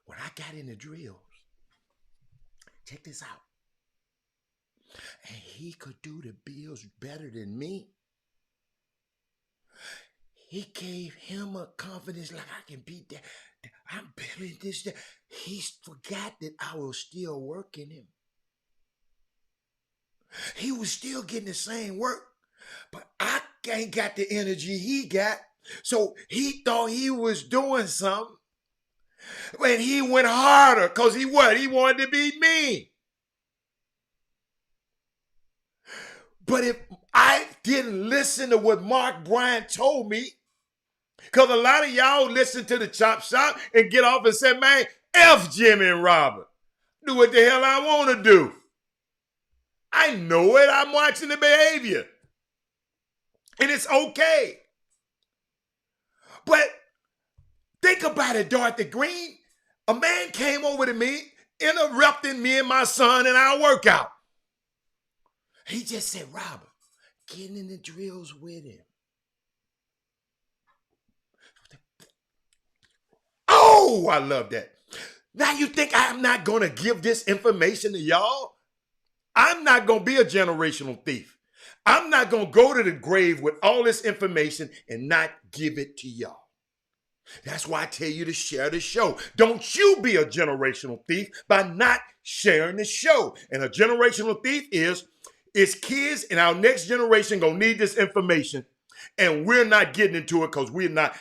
When I got in the drills, check this out. And he could do the bills better than me. He gave him a confidence like I can beat that. I'm better than this. He forgot that I was still working him. He was still getting the same work, but I ain't got the energy he got. So he thought he was doing something. And he went harder because he wanted to be me. But if I didn't listen to what Mark Bryant told me, because a lot of y'all listen to the Chop Shop and get off and say, man, F Jimmy and Robert. Do what the hell I want to do. I know it. I'm watching the behavior. And it's okay. But think about it, Dorothy Green. A man came over to me, interrupting me and my son in our workout. He just said, Robert, get in the drills with him. Oh, I love that. Now you think I'm not going to give this information to y'all? I'm not going to be a generational thief. I'm not going to go to the grave with all this information and not give it to y'all. That's why I tell you to share the show. Don't you be a generational thief by not sharing the show. And a generational thief is kids in our next generation going to need this information, and we're not getting into it because we're not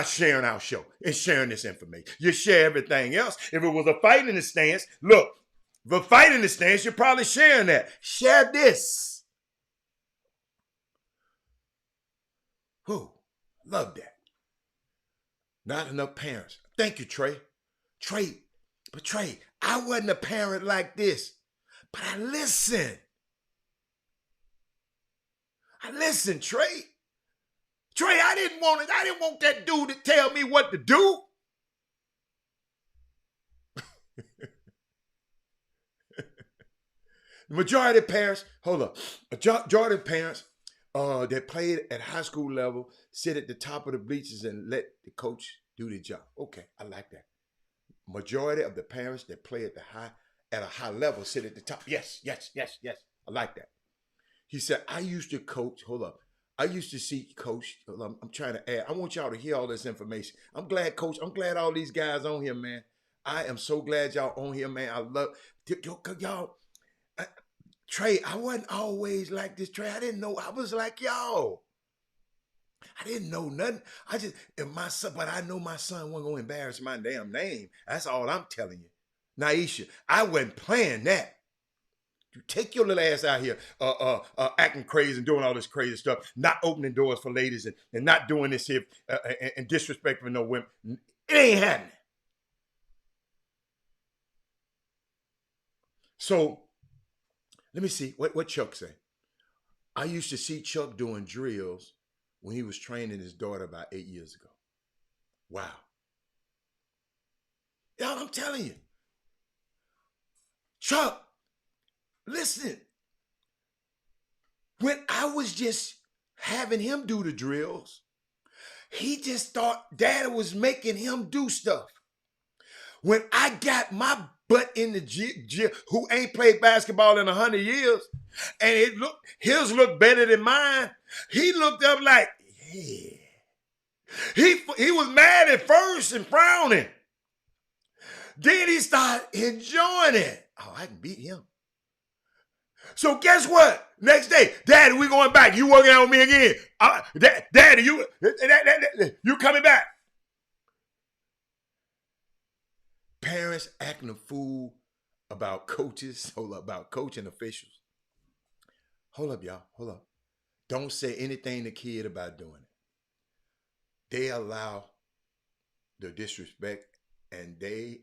sharing our show and sharing this information. You share everything else. If it was a fight in the stands, look, the fight in the stands, you're probably sharing that. Share this. Whew, love that. Not enough parents. Thank you, Trey. Trey, I wasn't a parent like this, but I listened. Trey. Trey, I didn't want that dude to tell me what to do. The majority of parents, majority of parents that played at high school level sit at the top of the bleachers and let the coach do the job. Okay, I like that. Majority of the parents that play at a high level sit at the top. Yes. I like that. He said, I used to coach, I used to see Coach, I'm trying to add, I want y'all to hear all this information. I'm glad, Coach, I'm glad all these guys on here, man. I am so glad y'all on here, man. I love, y'all, Trey, I wasn't always like this, Trey. I didn't know. I was like y'all. I didn't know nothing. But I know my son wasn't going to embarrass my damn name. That's all I'm telling you. Naisha, I wasn't playing that. You take your little ass out here acting crazy and doing all this crazy stuff, not opening doors for ladies and not doing this here and disrespecting no women. It ain't happening. So let me see what Chuck said. I used to see Chuck doing drills when he was training his daughter about 8 years ago. Wow. Y'all, I'm telling you. Chuck, listen. When I was just having him do the drills, he just thought Daddy was making him do stuff. When I got my butt in the gym, who ain't played basketball in 100 years, and his looked better than mine, he looked up like, yeah. He was mad at first and frowning. Then he started enjoying it. Oh, I can beat him. So guess what? Next day, Daddy, we going back. You working out with me again. Daddy, you coming back. Parents acting a fool about coaches. Hold up, about coaching officials. Hold up, y'all. Hold up. Don't say anything to kid about doing it. They allow the disrespect, and they,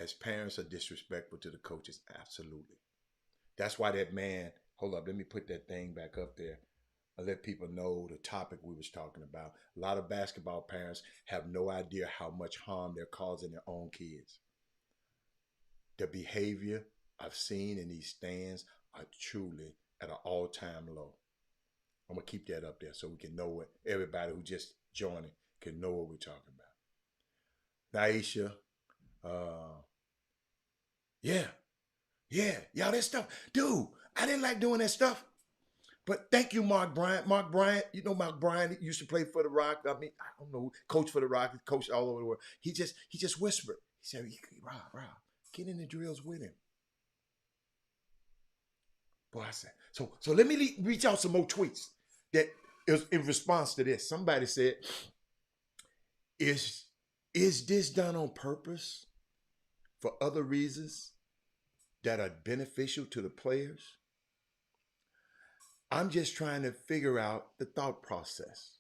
as parents, are disrespectful to the coaches. Absolutely. That's why that man, hold up, let me put that thing back up there. I let people know the topic we was talking about. A lot of basketball parents have no idea how much harm they're causing their own kids. The behavior I've seen in these stands are truly at an all-time low. I'm going to keep that up there so we can know what everybody who just joined it can know what we're talking about. Naisha, yeah, y'all, that stuff. Dude, I didn't like doing that stuff. But thank you, Mark Bryant. Mark Bryant, you know Mark Bryant used to play for the Rock. I mean, I don't know, coach for the Rock, coach all over the world. He just whispered. He said, Rob, get in the drills with him. Boy, I said, so let me reach out some more tweets that is in response to this. Somebody said, is this done on purpose for other reasons that are beneficial to the players? I'm just trying to figure out the thought process.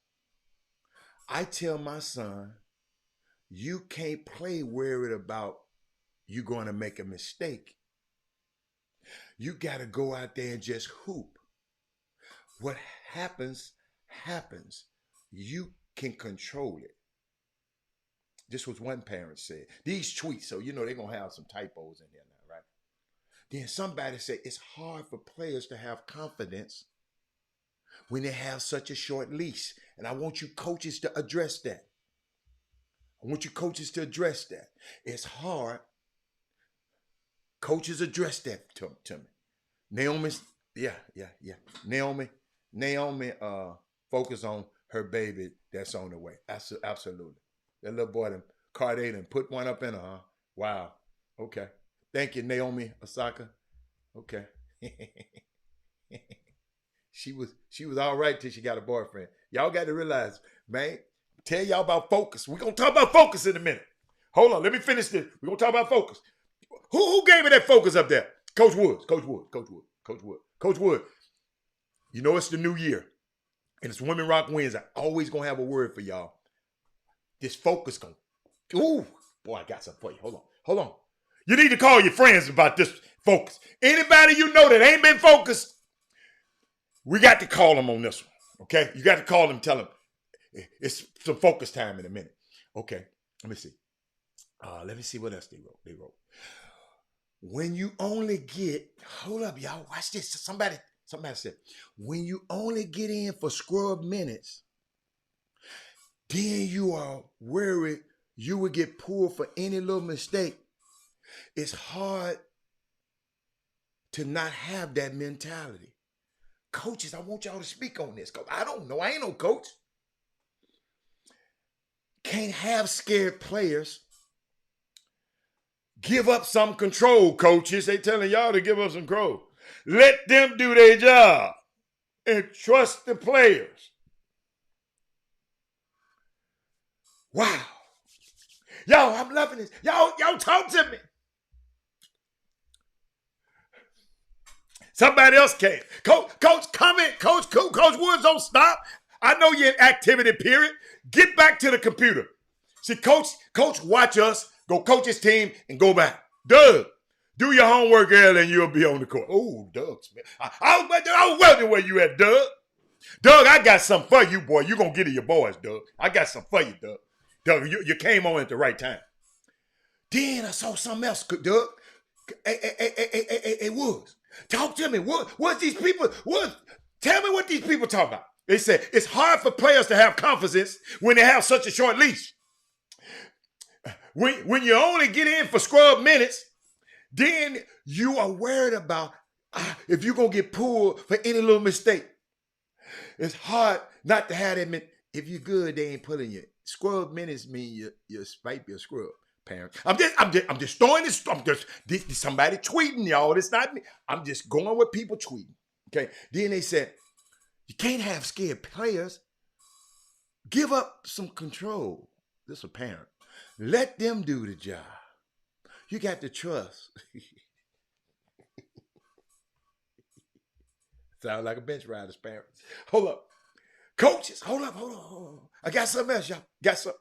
I tell my son, you can't play worried about you going to make a mistake. You got to go out there and just hoop. What happens, happens. You can control it. This was one parent said. These tweets, so you know they're going to have some typos in there now, right? Then somebody said it's hard for players to have confidence when they have such a short leash. And I want you coaches to address that. It's hard. Coaches address that to me. Naomi, focus on her baby that's on the way. Absolutely. That little boy, Carday, done put one up in her, huh? Wow. Okay. Thank you, Naomi Osaka. Okay. She was all right till she got a boyfriend. Y'all got to realize, man, tell y'all about focus. We're going to talk about focus in a minute. Hold on, let me finish this. We're going to talk about focus. Who gave me that focus up there? Coach Wood. You know it's the new year. And it's Women Rock Wednesday. I always going to have a word for y'all. This focus going. Ooh, boy, I got something for you. Hold on. You need to call your friends about this focus. Anybody you know that ain't been focused, we got to call them on this one. Okay? You got to call them, tell them it's some focus time in a minute. Okay, let me see. Let me see what else they wrote. When you only get, hold up, y'all, watch this. Somebody said, when you only get in for scrub minutes, then you are worried you will get pulled for any little mistake. It's hard to not have that mentality. Coaches, I want y'all to speak on this. I don't know. I ain't no coach. Can't have scared players. Give up some control, coaches. They telling y'all to give up some control. Let them do their job and trust the players. Wow. Yo, I'm loving this. Y'all talk to me. Somebody else came. Coach, come in. Coach Woods, don't stop. I know you're in activity period. Get back to the computer. See, Coach, watch us. Go coach his team and go back. Doug, do your homework early and you'll be on the court. Oh, Doug Smith. I was wondering where you at, Doug. Doug, I got something for you, boy. You going to get to your boys, Doug. I got something for you, Doug. Doug, you came on at the right time. Then I saw something else, Doug. Hey, Woods, talk to me. What's these people? Tell me what these people talk about. They said it's hard for players to have confidence when they have such a short leash. When you only get in for scrub minutes, then you are worried about if you're going to get pulled for any little mistake. It's hard not to have them. If you're good, they ain't pulling you. Scrub minutes mean you might be a scrub, parent. I'm just throwing this. This somebody tweeting, y'all. It's not me. I'm just going with people tweeting. Okay. Then they said, you can't have scared players. Give up some control. This is a parent. Let them do the job. You got to trust. Sound like a bench rider's parent. Hold up. Coaches, hold up. I got something else, y'all. Got something.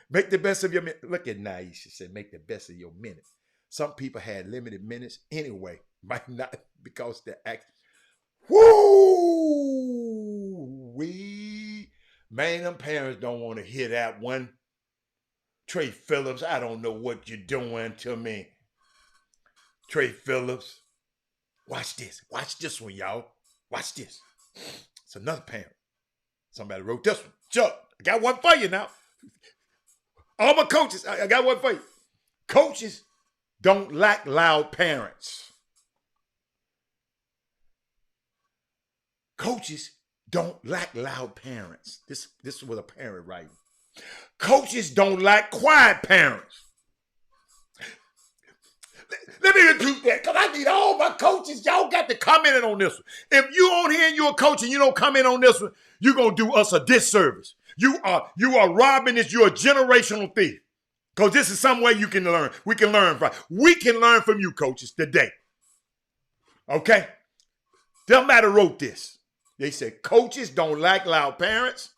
Make the best of your minute. Look at Naisha said, make the best of your minute. Some people had limited minutes anyway. Might not because they're acting. Woo! Man, them parents don't want to hear that one. Trey Phillips, I don't know what you're doing to me. Trey Phillips. Watch this. Watch this one, y'all. Watch this. It's another parent. Somebody wrote this one. Chuck, I got one for you now. All my coaches, I got one for you. Coaches don't like loud parents. Coaches don't like loud parents. This was a parent writing. Coaches don't like quiet parents. Let me repeat that because I need all my coaches. Y'all got to comment on this one. If you on here and you're a coach and you don't comment on this one, you're going to do us a disservice. You are robbing this. You're a generational thief. Because this is some way you can learn. We can learn from. We can learn from you coaches today. Okay? Somebody wrote this. They said coaches don't like loud parents.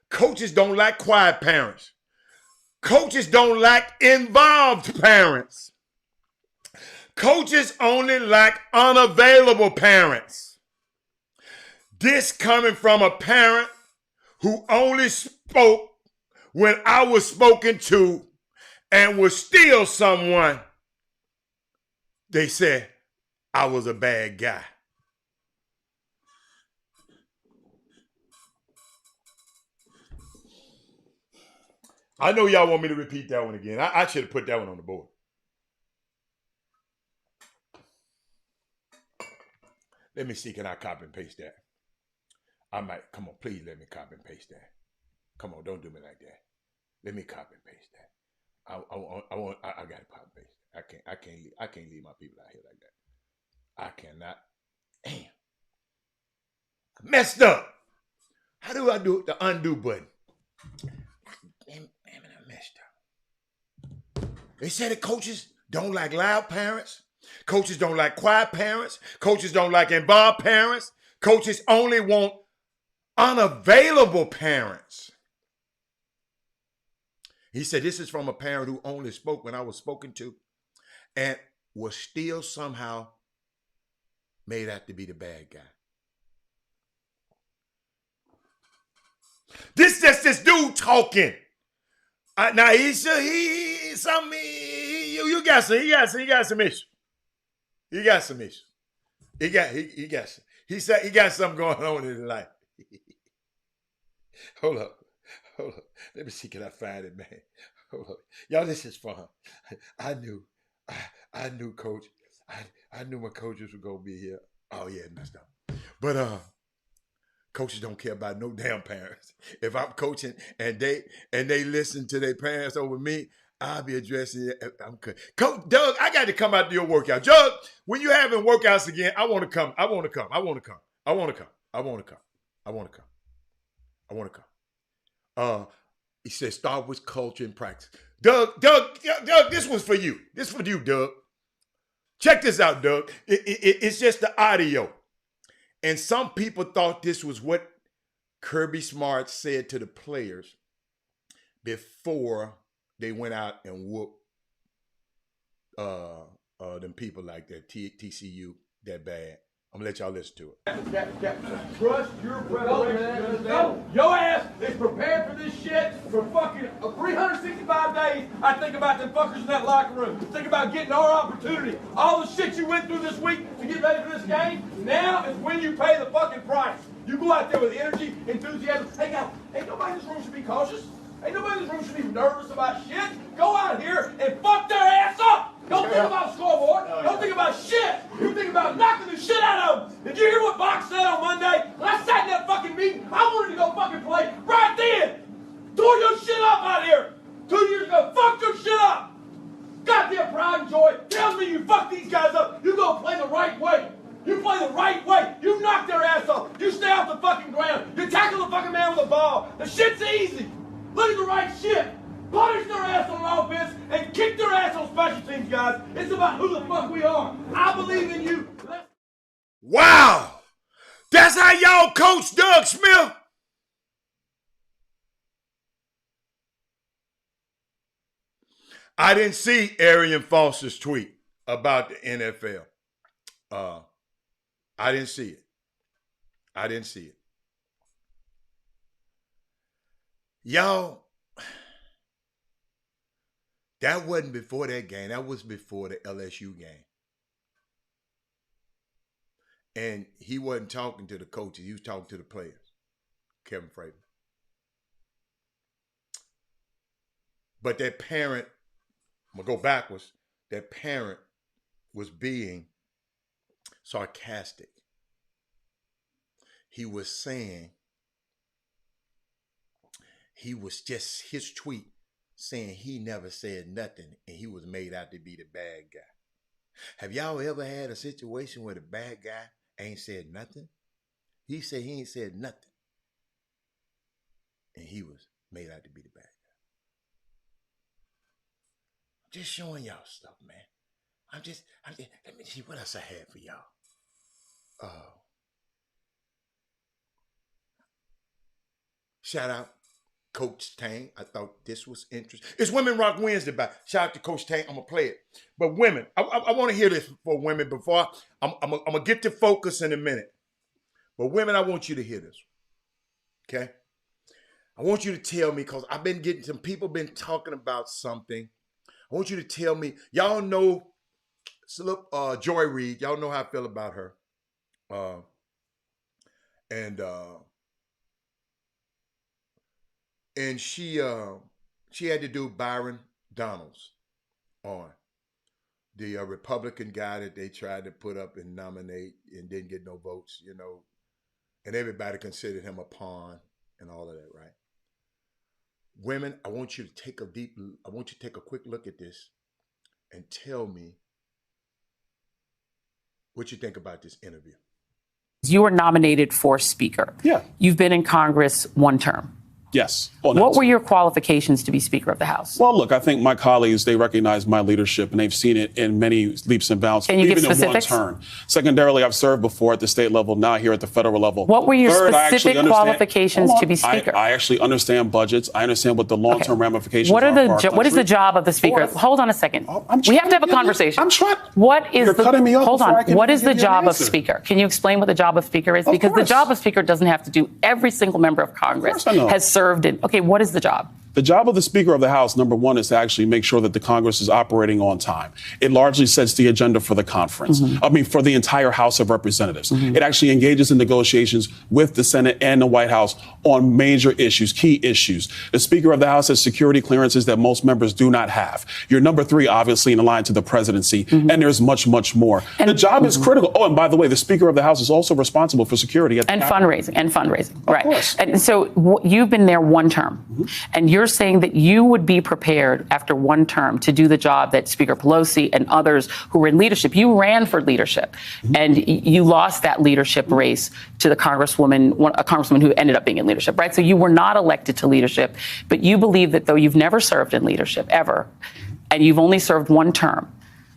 Coaches don't like quiet parents. Coaches don't like involved parents. Coaches only like unavailable parents. This coming from a parent who only spoke when I was spoken to and was still someone. They said I was a bad guy. I know y'all want me to repeat that one again. I should have put that one on the board. Let me see, can I copy and paste that? I might. Come on, please let me copy and paste that. Come on, don't do me like that. Let me copy and paste that. I gotta copy and paste. I can't leave my people out here like that. I cannot. Damn. Messed up. How do I do the undo button? Damn it, I messed up. They said that coaches don't like loud parents. Coaches don't like quiet parents. Coaches don't like involved parents. Coaches only want unavailable parents. He said, this is from a parent who only spoke when I was spoken to and was still somehow made out to be the bad guy. This dude talking. Now you got some issues. He got some issues. He said he got something going on in his life. Hold up. Let me see, can I find it, man? Hold up. Y'all, this is fun. I knew, Coach. I knew my coaches were gonna be here. Oh yeah, messed up. But coaches don't care about no damn parents. If I'm coaching and they listen to their parents over me, I'll be addressing it. I'm Coach Doug, I got to come out to your workout. Doug, when you having workouts again, I want to come. I want to come. I want to come. I want to come. I want to come. I want to come. I want to come. He said, start with culture and practice. Doug, this was for you. This for you, Doug. Check this out, Doug. It's just the audio. And some people thought this was what Kirby Smart said to the players before they went out and whooped them people like that, TCU, that bad. I'm going to let y'all listen to it. Trust your preparation. Your ass is prepared for this shit for fucking 365 days. I think about them fuckers in that locker room. Think about getting our opportunity. All the shit you went through this week to get ready for this game, now is when you pay the fucking price. You go out there with energy, enthusiasm. Hey, guys, ain't nobody in this room should be cautious. Ain't nobody in this room should be nervous about shit. Go out here and fuck their ass up. Don't think about scoreboard. Don't think about shit. You think about knocking the shit out of them. Did you hear what Box said on Monday? When I sat in that fucking meeting, I wanted to go fucking play right then. Tore your shit up out here. 2 years ago, fucked your shit up. Goddamn pride and joy tells me you fuck these guys up. You go play the right way. You play the right way. You knock their ass off. You stay off the fucking ground. You tackle the fucking man with the ball. The shit's easy. Look at the right shit. Punish their ass on offense and kick their ass on special teams, guys. It's about who the fuck we are. I believe in you. Wow. That's how y'all coach Doug Smith? I didn't see Arian Foster's tweet about the NFL. I didn't see it. I didn't see it. Y'all, that wasn't before that game. That was before the LSU game. And he wasn't talking to the coaches. He was talking to the players, Kevin Frazier. But that parent, I'm going to go backwards, that parent was being sarcastic. He was saying, he was just, his tweet saying he never said nothing and he was made out to be the bad guy. Have y'all ever had a situation where the bad guy ain't said nothing? He said he ain't said nothing and he was made out to be the bad guy. I'm just showing y'all stuff, man. I'm just, let me see what else I had for y'all. Shout out Coach Tang. I thought this was interesting. It's Women Rock Wednesday, but shout out to Coach Tang. I'm going to play it. But women, I want to hear this for women before. I'm going to get to focus in a minute. But women, I want you to hear this. Okay? I want you to tell me, because I've been getting some people been talking about something. I want you to tell me, y'all know Joy Reid. Y'all know how I feel about her. And she had to do Byron Donalds on the Republican guy that they tried to put up and nominate and didn't get no votes, you know, and everybody considered him a pawn and all of that, right? Women, I want you to take a quick look at this and tell me what you think about this interview. You were nominated for Speaker. Yeah. You've been in Congress one term. Yes. What were your qualifications to be Speaker of the House? Well, look, I think my colleagues, they recognize my leadership and they've seen it in many leaps and bounds. Can you even give specifics? In one term. Secondarily, I've served before at the state level, now here at the federal level. What were your specific qualifications to be Speaker? I actually understand budgets. I understand what the long-term ramifications what are. What is the job of the Speaker? Hold on a second. We have to have a conversation. I'm trying. You're cutting me off. Hold on. What is the job of Speaker? Can you explain what the job of Speaker is? Because the job of Speaker doesn't have to do every single member of Congress has served in. Okay, what is the job? The job of the Speaker of the House, number one, is to actually make sure that the Congress is operating on time. It largely sets the agenda for the conference. For the entire House of Representatives. It actually engages in negotiations with the Senate and the White House on major issues, key issues. The Speaker of the House has security clearances that most members do not have. You're number three, obviously, in the line to the presidency. And there's much, much more. And the job is critical. Oh, and by the way, the Speaker of the House is also responsible for security. And fundraising. Of Right. course. And so you've been there one term. And you're you're saying that you would be prepared after one term to do the job that Speaker Pelosi and others who were in leadership. You ran for leadership, and you lost that leadership race to the congresswoman, a congresswoman who ended up being in leadership, right? So you were not elected to leadership, but you believe that though you've never served in leadership ever, and you've only served one term,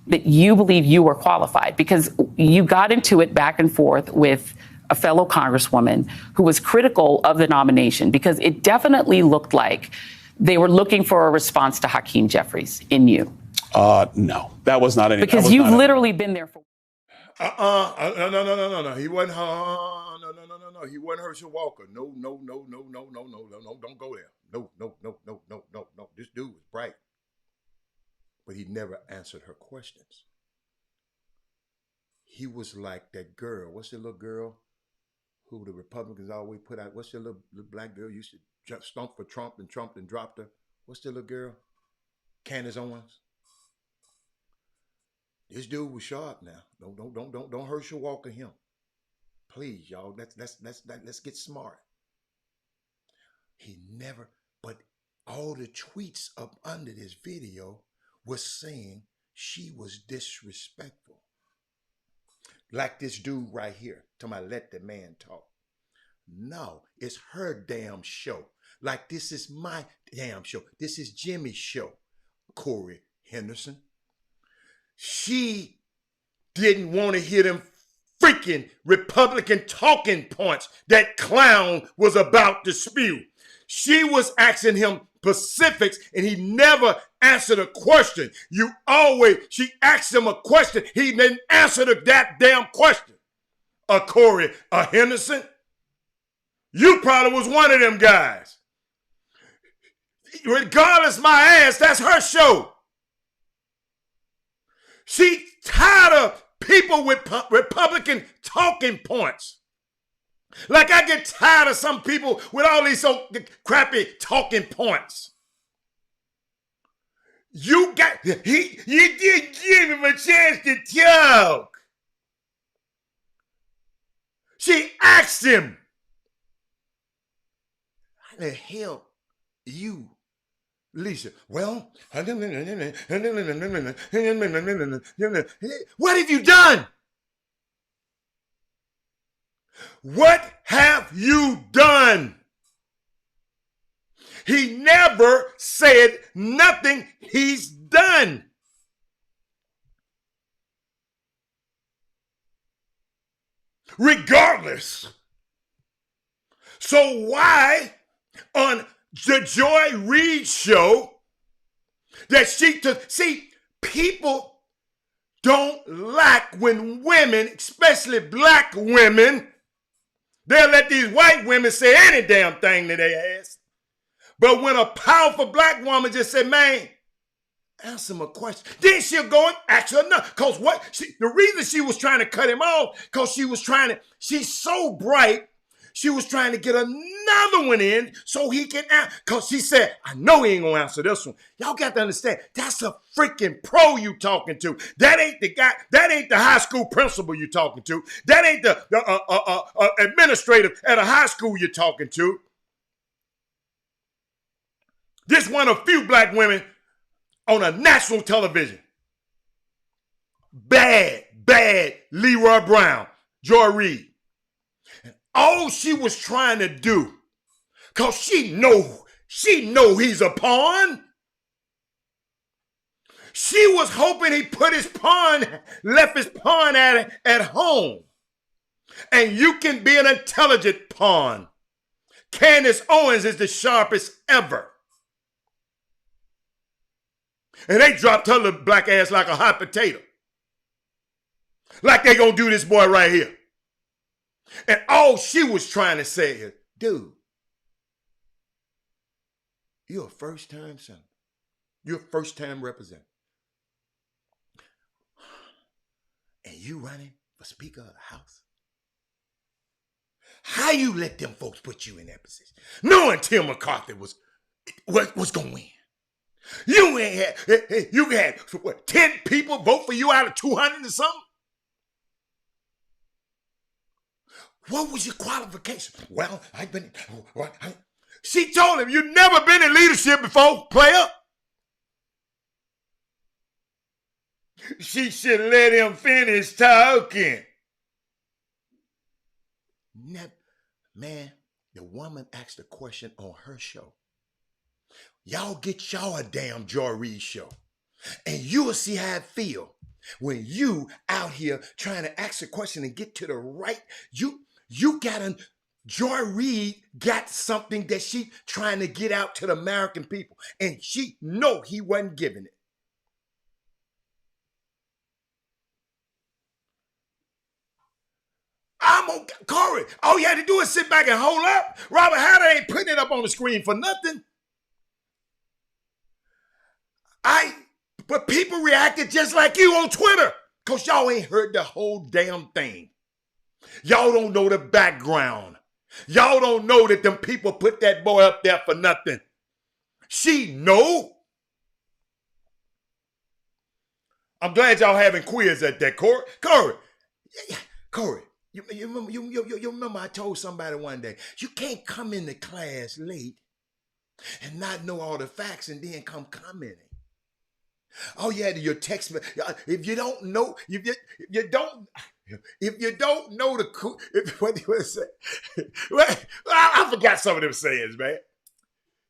that you believe you were qualified because you got into it back and forth with a fellow congresswoman who was critical of the nomination because it definitely looked like they were looking for a response to Hakeem Jeffries in you. No, that was not any. Because you've literally been there for. No. He wasn't. No. He wasn't Herschel Walker. No. Don't go there. No. This dude was bright, but he never answered her questions. He was like that girl. What's the little girl who the Republicans always put out? What's the little black girl used to stomp for Trump and dropped her? What's the little girl? Candace Owens. This dude was sharp now. Don't Herschel Walker him. Please, y'all. Let's get smart. He never, but all the tweets up under this video was saying she was disrespectful. Like this dude right here, to my let the man talk. No, it's her damn show. Like this is my damn show. This is Jimmy's show, Corey Henderson. She didn't want to hear them freaking Republican talking points that clown was about to spew. She was asking him specifics and he never answered a question. She asked him a question. He didn't answer that damn question. Corey Henderson, you probably was one of them guys. Regardless my ass, that's her show. She tired of people with Republican talking points. Like I get tired of some people with all these so crappy talking points. You did give him a chance to talk. She asked him, how the hell you, Lisa? Well, what have you done? What have you done? He never said nothing he's done. Regardless. So why on the Joy Reid show that see, people don't like when women, especially black women, they'll let these white women say any damn thing to their ass. But when a powerful black woman just said, man, answer my question, then she'll go and ask her another. Because the reason she was trying to cut him off, because she's so bright, she was trying to get another one in so he can answer. Because she said, I know he ain't going to answer this one. Y'all got to understand, that's a freaking pro you talking to. That ain't the guy, that ain't the high school principal you talking to. That ain't the administrator at a high school you're talking to. This one of few black women on a national television. Bad Leroy Brown, Joy Reid. And all she was trying to do, because she know he's a pawn. She was hoping he left his pawn at home. And you can be an intelligent pawn. Candace Owens is the sharpest ever. And they dropped her little black ass like a hot potato. Like they gonna do this boy right here. And all she was trying to say is, dude, you're a first-time senator. You're a first-time representative. And you running for Speaker of the House? How you let them folks put you in that position? Knowing Tim McCarthy was gonna win. You had what, 10 people vote for you out of 200 or something? What was your qualification? Well, She told him, "You've never been in leadership before, player." She should let him finish talking. Man, the woman asked a question on her show. Y'all get y'all a damn Joy Reid show, and you will see how it feel when you out here trying to ask a question and get to the right. You got a Joy Reid got something that she trying to get out to the American people, and she know he wasn't giving it. I'm on Corey. All you had to do is sit back and hold up. Robert Hatter ain't putting it up on the screen for nothing. But people reacted just like you on Twitter, because y'all ain't heard the whole damn thing. Y'all don't know the background. Y'all don't know that them people put that boy up there for nothing. She know. I'm glad y'all having quiz at that, Corey. Corey. You remember I told somebody one day, you can't come into class late and not know all the facts and then come commenting. Oh yeah, your text. If you don't know, if you don't know what do you say? I forgot some of them sayings, man.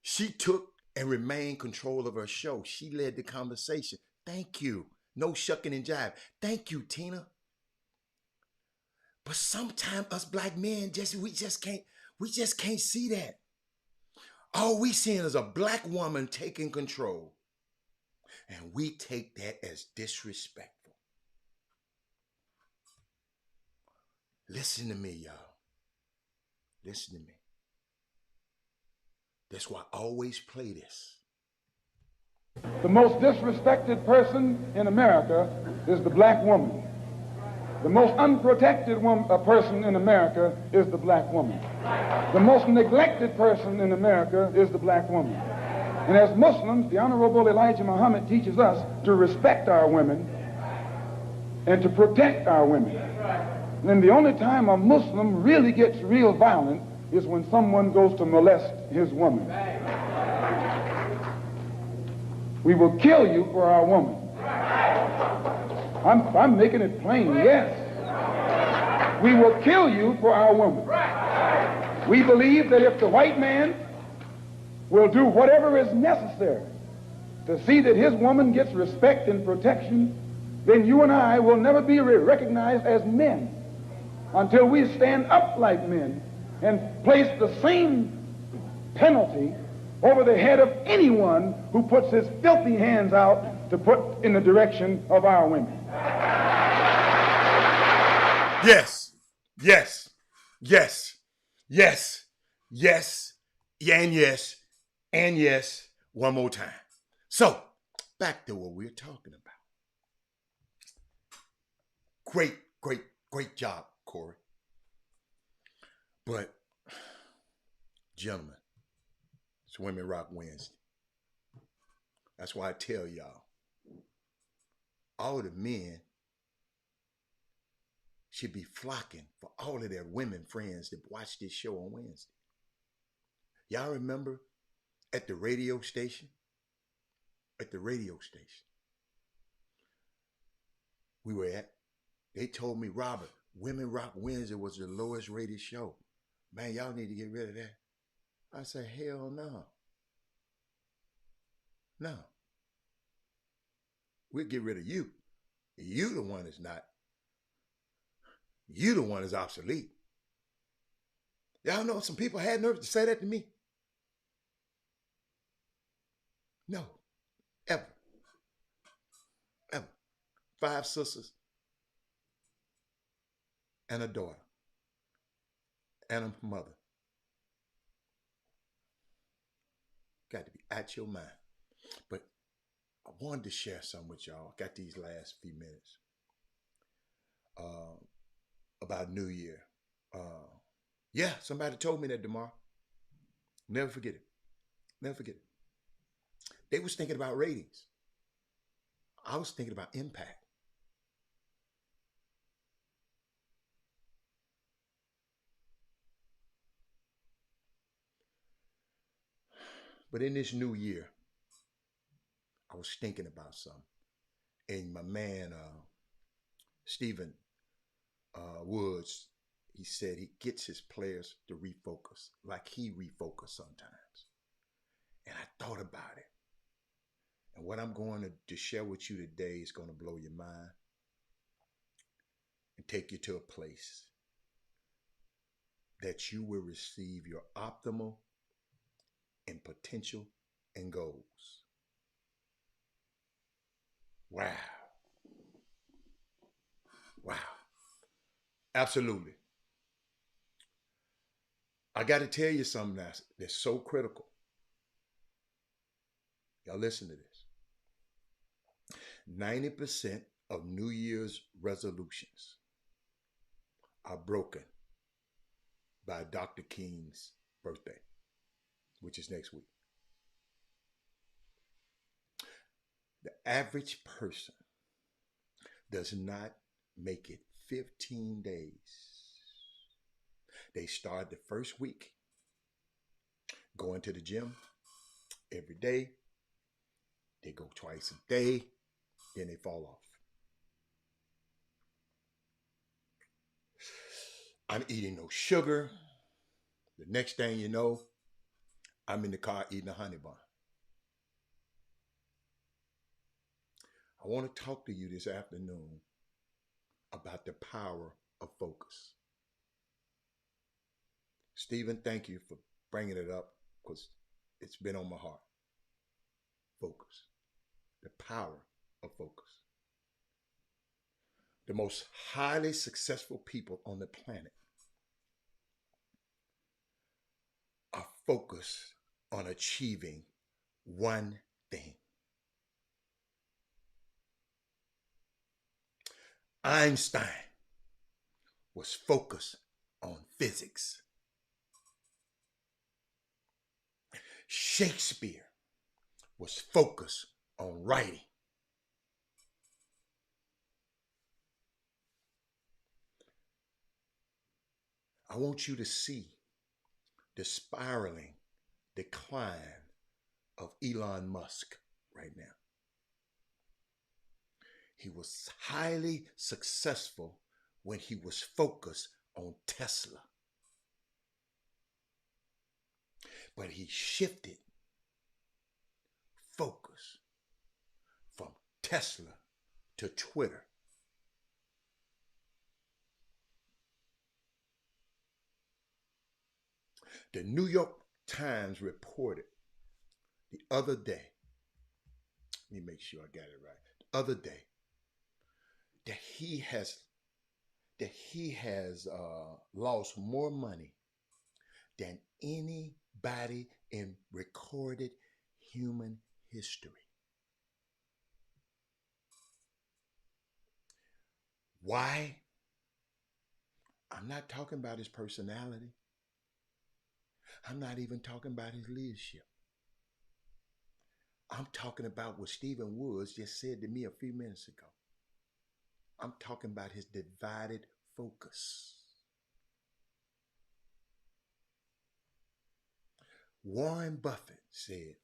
She took and remained control of her show. She led the conversation. Thank you. No shucking and jive. Thank you, Tina. But sometimes us black men we just can't see that. All we seeing is a black woman taking control. And we take that as disrespectful. Listen to me, y'all. Listen to me. That's why I always play this. The most disrespected person in America is the black woman. The most unprotected person in America is the black woman. The most neglected person in America is the black woman. And as Muslims, the Honorable Elijah Muhammad teaches us to respect our women and to protect our women. And then the only time a Muslim really gets real violent is when someone goes to molest his woman. We will kill you for our woman. I'm making it plain, yes. We will kill you for our woman. We believe that if the white man will do whatever is necessary to see that his woman gets respect and protection, then you and I will never be recognized as men until we stand up like men and place the same penalty over the head of anyone who puts his filthy hands out to put in the direction of our women. Yes, yes, yes, yes, yes, and yes, and yes, one more time. So, back to what we're talking about. Great job, Corey. But, gentlemen, it's Women Rock Wednesday. That's why I tell y'all, all the men should be flocking for all of their women friends to watch this show on Wednesday. Y'all remember at the radio station? We were at, they told me, Robert, Women Rock Wednesday was the lowest rated show. Man, y'all need to get rid of that. I said, hell no. No. We'll get rid of you. You the one is not. You the one is obsolete. Y'all know some people had nerve to say that to me. No. Ever. 5 sisters and a daughter and a mother. Got to be out your mind. But I wanted to share something with y'all. Got these last few minutes about New Year. Yeah, somebody told me that tomorrow. Never forget it. Never forget it. They was thinking about ratings. I was thinking about impact. But in this new year, I was thinking about something. And my man, Stephen Woods, he said he gets his players to refocus like he refocus sometimes. And I thought about it. And what I'm going to share with you today is going to blow your mind and take you to a place that you will receive your optimal and potential and goals. Wow. Wow. Absolutely. I got to tell you something that's so critical. Y'all listen to this. 90% of New Year's resolutions are broken by Dr. King's birthday, which is next week. The average person does not make it 15 days. They start the first week going to the gym every day. They go twice a day, then they fall off. I'm eating no sugar. The next thing you know, I'm in the car eating a honey bun. I want to talk to you this afternoon about the power of focus. Stephen, thank you for bringing it up because it's been on my heart. Focus. The power of focus. The most highly successful people on the planet are focused on achieving one thing. Einstein was focused on physics. Shakespeare was focused on writing. I want you to see the spiraling decline of Elon Musk right now. He was highly successful when he was focused on Tesla. But he shifted focus from Tesla to Twitter. The New York Times reported the other day, let me make sure I got it right, the other day, that he has lost more money than anybody in recorded human history. Why? I'm not talking about his personality. I'm not even talking about his leadership. I'm talking about what Stephen Woods just said to me a few minutes ago. I'm talking about his divided focus. Warren Buffett said,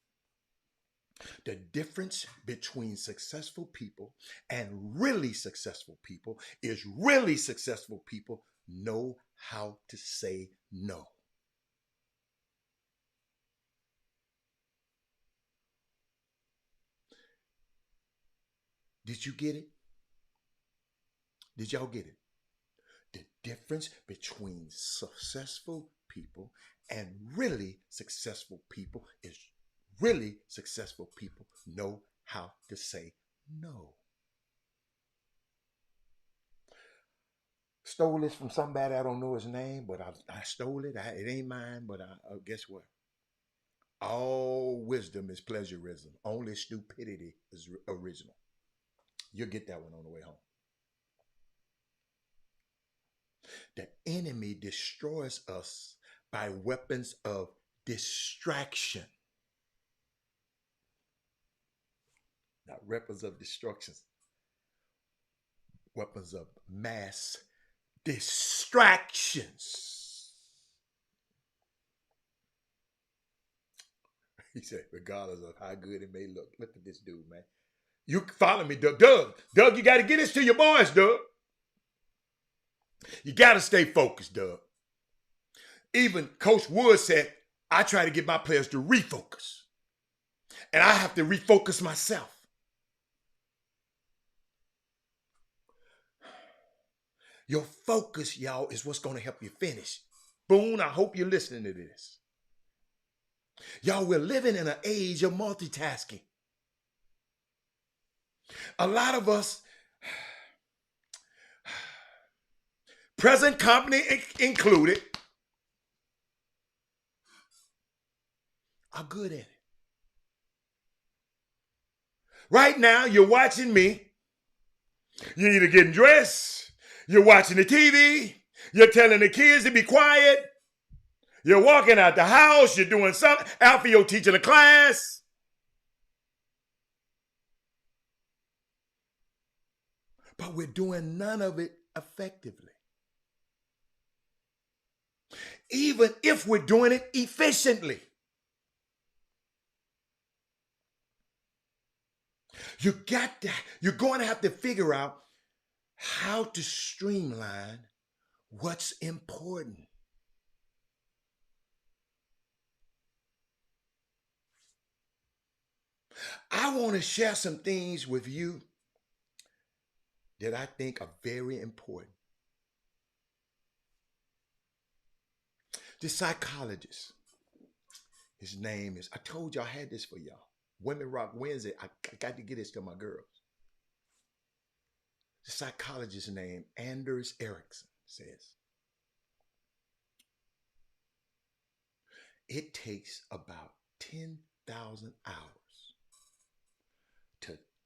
the difference between successful people and really successful people is really successful people know how to say no. Did you get it? Did y'all get it? The difference between successful people and really successful people is really successful people know how to say no. Stole this from somebody, I don't know his name, but I stole it. It ain't mine, but guess what? All wisdom is pleasurism. Only stupidity is original. You'll get that one on the way home. The enemy destroys us by weapons of distraction. Not weapons of destruction. Weapons of mass distractions. He said, regardless of how good it may look. Look at this dude, man. You follow me, Doug. Doug, you got to get this to your boys, Doug. You got to stay focused, Doug. Even Coach Wood said, I try to get my players to refocus. And I have to refocus myself. Your focus, y'all, is what's going to help you finish. Boone, I hope you're listening to this. Y'all, we're living in an age of multitasking. A lot of us, present company included, are good at it. Right now, you're watching me. You're either getting dressed, you're watching the TV, you're telling the kids to be quiet, you're walking out the house, you're doing something. Alfie, you're teaching a class. But we're doing none of it effectively. Even if we're doing it efficiently. You're going to have to figure out how to streamline what's important. I want to share some things with you that I think are very important. The psychologist, his name is, I told you I had this for y'all. Women Rock Wednesday, I got to get this to my girls. The psychologist's name, Anders Ericsson, says, it takes about 10,000 hours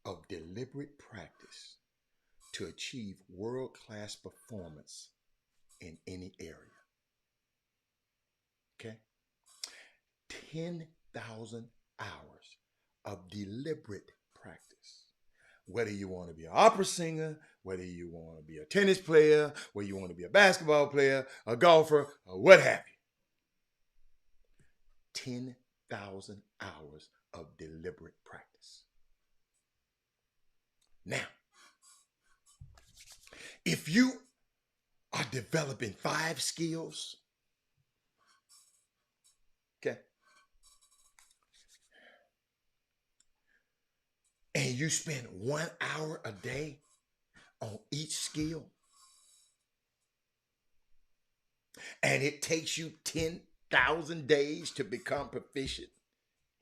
of deliberate practice to achieve world-class performance in any area. Okay? 10,000 hours of deliberate practice. Whether you want to be an opera singer, whether you want to be a tennis player, whether you want to be a basketball player, a golfer, or what have you. 10,000 hours of deliberate practice. Now, if you are developing 5 skills, okay, and you spend 1 hour a day on each skill, and it takes you 10,000 days to become proficient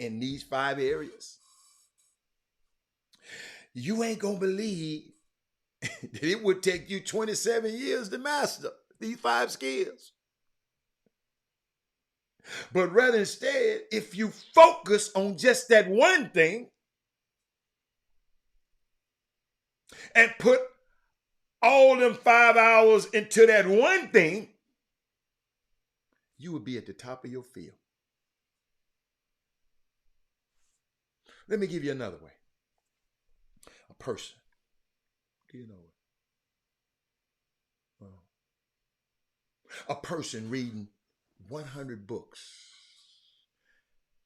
in these 5 areas, you ain't gonna believe that it would take you 27 years to master these 5 skills. But rather instead, if you focus on just that one thing and put all them 5 hours into that one thing, you would be at the top of your field. Let me give you another way. A person. Do you know it? Well, a person reading 100 books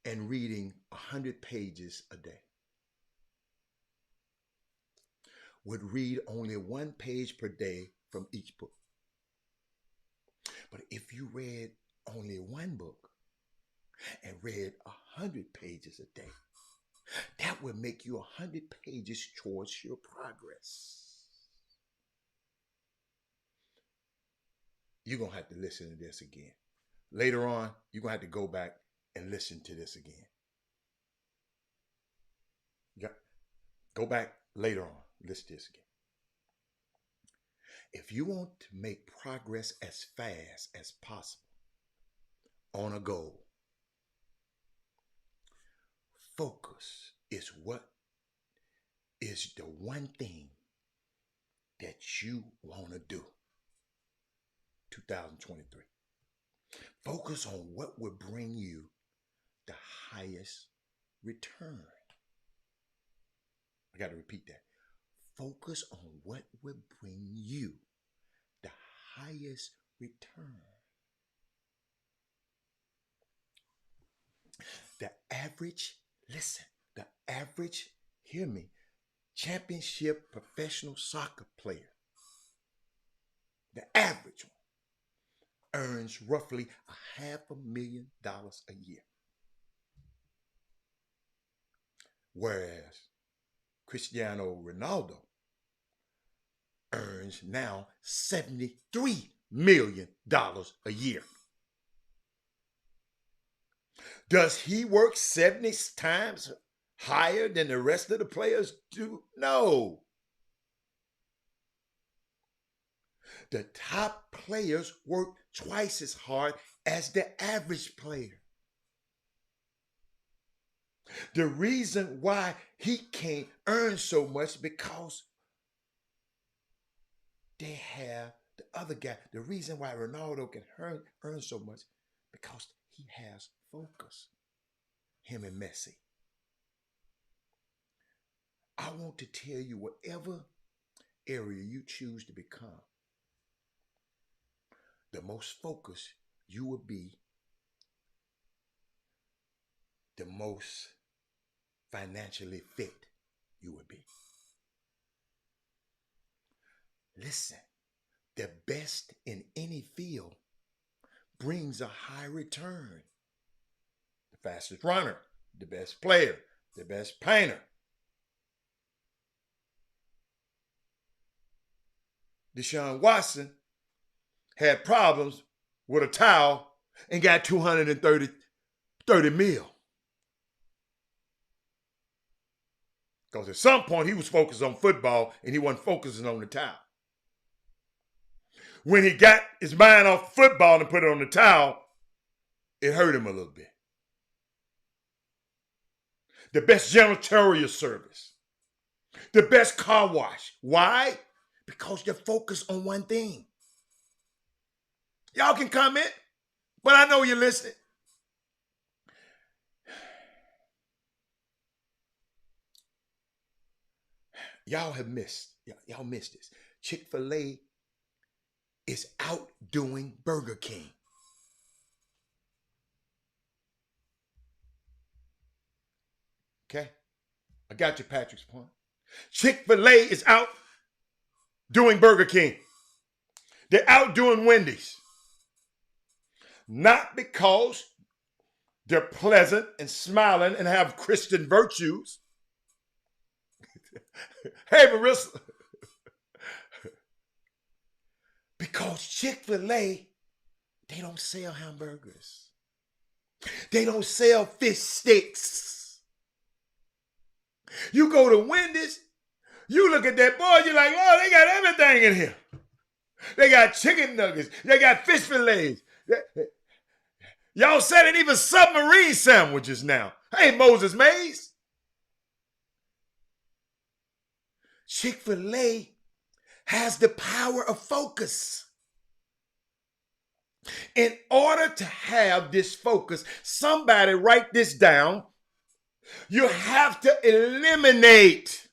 and reading 100 pages a day would read only 1 page per day from each book. But if you read only 1 book and read 100 pages a day, that would make you 100 pages towards your progress. You're going to have to listen to this again. Later on, you're going to have to go back and listen to this again. Go back later on. Listen to this again. If you want to make progress as fast as possible on a goal, focus is what is the one thing that you want to do. 2023. Focus on what will bring you the highest return. I got to repeat that. Focus on what will bring you the highest return. The average, listen, the average, hear me, championship professional soccer player, the average one, earns roughly $500,000 a year. Whereas Cristiano Ronaldo earns now $73 million a year. Does he work 70 times higher than the rest of the players do? No. The top players work twice as hard as the average player. The reason why he can't earn so much because they have the other guy. The reason why Ronaldo can earn so much because he has focus. Him and Messi. I want to tell you, whatever area you choose to become, the most focused you will be, the most financially fit you will be. Listen, the best in any field brings a high return. The fastest runner, the best player, the best painter. Deshaun Watson had problems with a towel and got $230 million. Because at some point he was focused on football and he wasn't focusing on the towel. When he got his mind off football and put it on the towel, it hurt him a little bit. The best janitorial service. The best car wash. Why? Because they're focused on one thing. Y'all can comment, but I know you're listening. Y'all missed this. Chick-fil-A is outdoing Burger King. Okay? I got you, Patrick's point. Chick-fil-A is outdoing Burger King. They're outdoing Wendy's. Not because they're pleasant and smiling and have Christian virtues. Hey, Marissa. Because Chick-fil-A, they don't sell hamburgers. They don't sell fish sticks. You go to Wendy's, you look at that boy, you're like, oh, they got everything in here. They got chicken nuggets. They got fish fillets. Y'all selling even submarine sandwiches now. Hey, Moses Mays. Chick-fil-A has the power of focus. In order to have this focus, somebody write this down. You have to eliminate.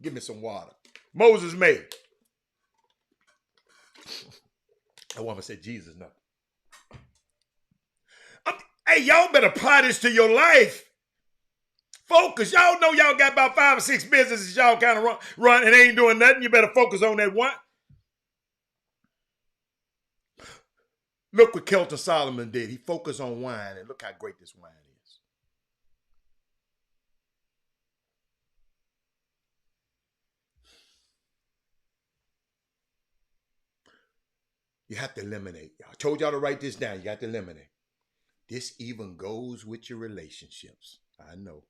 Give me some water. Moses May. That woman said Jesus, no. Hey, y'all better apply this to your life. Focus. Y'all know y'all got about 5 or 6 businesses y'all kind of run and ain't doing nothing. You better focus on that one. Look what Kelton Solomon did. He focused on wine, and look how great this wine is. You have to eliminate. I told y'all to write this down. You got to eliminate. This even goes with your relationships. I know.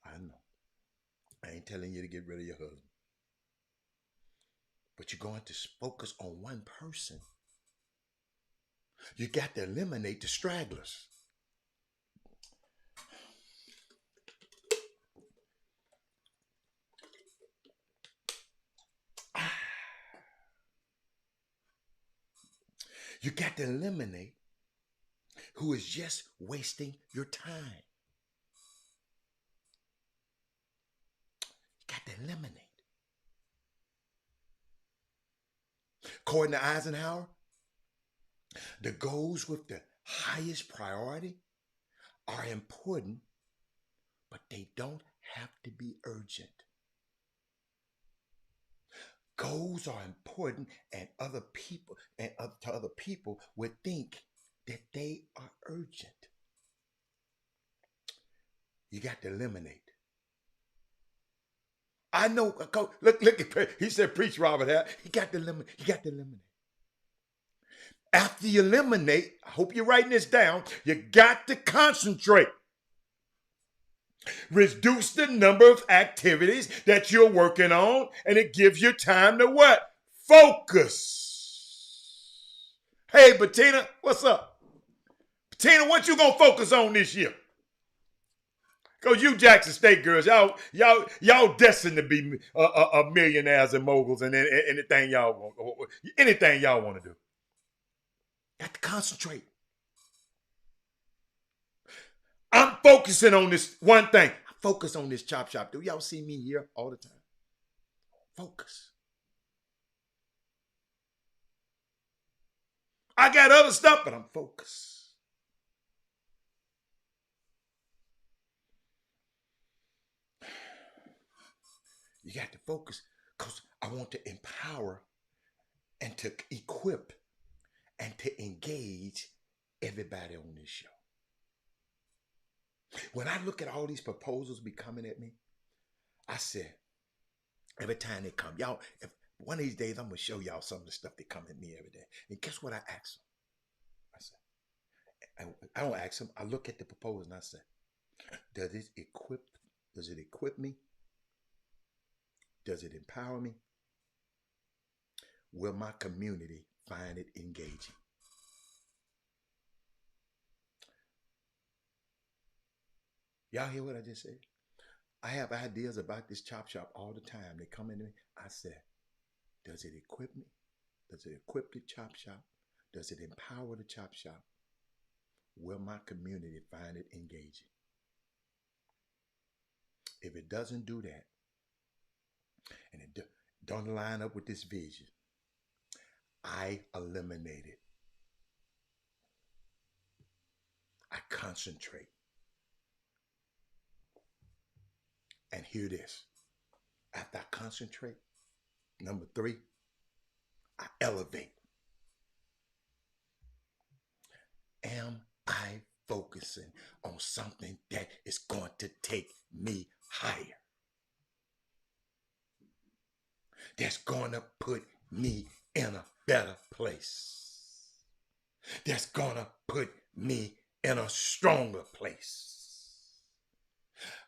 I ain't telling you to get rid of your husband. But you're going to focus on one person. You got to eliminate the stragglers. You got to eliminate who is just wasting your time. You got to eliminate. According to Eisenhower, the goals with the highest priority are important, but they don't have to be urgent. Goals are important, and other people would think that they are urgent. You got to eliminate. I know. Look at he said, "Preach, Robert." He got to eliminate. You got to eliminate. After you eliminate, I hope you're writing this down. You got to concentrate. Reduce the number of activities that you're working on, and it gives you time to what? Focus. Hey, Bettina, what's up? Bettina, what you gonna focus on this year? Because you Jackson State girls, y'all destined to be millionaires and moguls and anything y'all want to do. Got to concentrate. I'm focusing on this one thing. I focus on this chop shop. Do y'all see me here all the time? Focus. I got other stuff, but I'm focused. You got to focus because I want to empower and to equip and to engage everybody on this show. When I look at all these proposals be coming at me, I said, every time they come, y'all, if one of these days I'm going to show y'all some of the stuff that come at me every day. And guess what I ask them? I said, I don't ask them. I look at the proposal and I say, does it equip me? Does it empower me? Will my community find it engaging? Y'all hear what I just said? I have ideas about this chop shop all the time. They come in to me. I said, does it equip me? Does it equip the chop shop? Does it empower the chop shop? Will my community find it engaging? If it doesn't do that, and it don't line up with this vision, I eliminate it. I concentrate. And hear this. After I concentrate, number 3, I elevate. Am I focusing on something that is going to take me higher? That's going to put me in a better place. That's going to put me in a stronger place.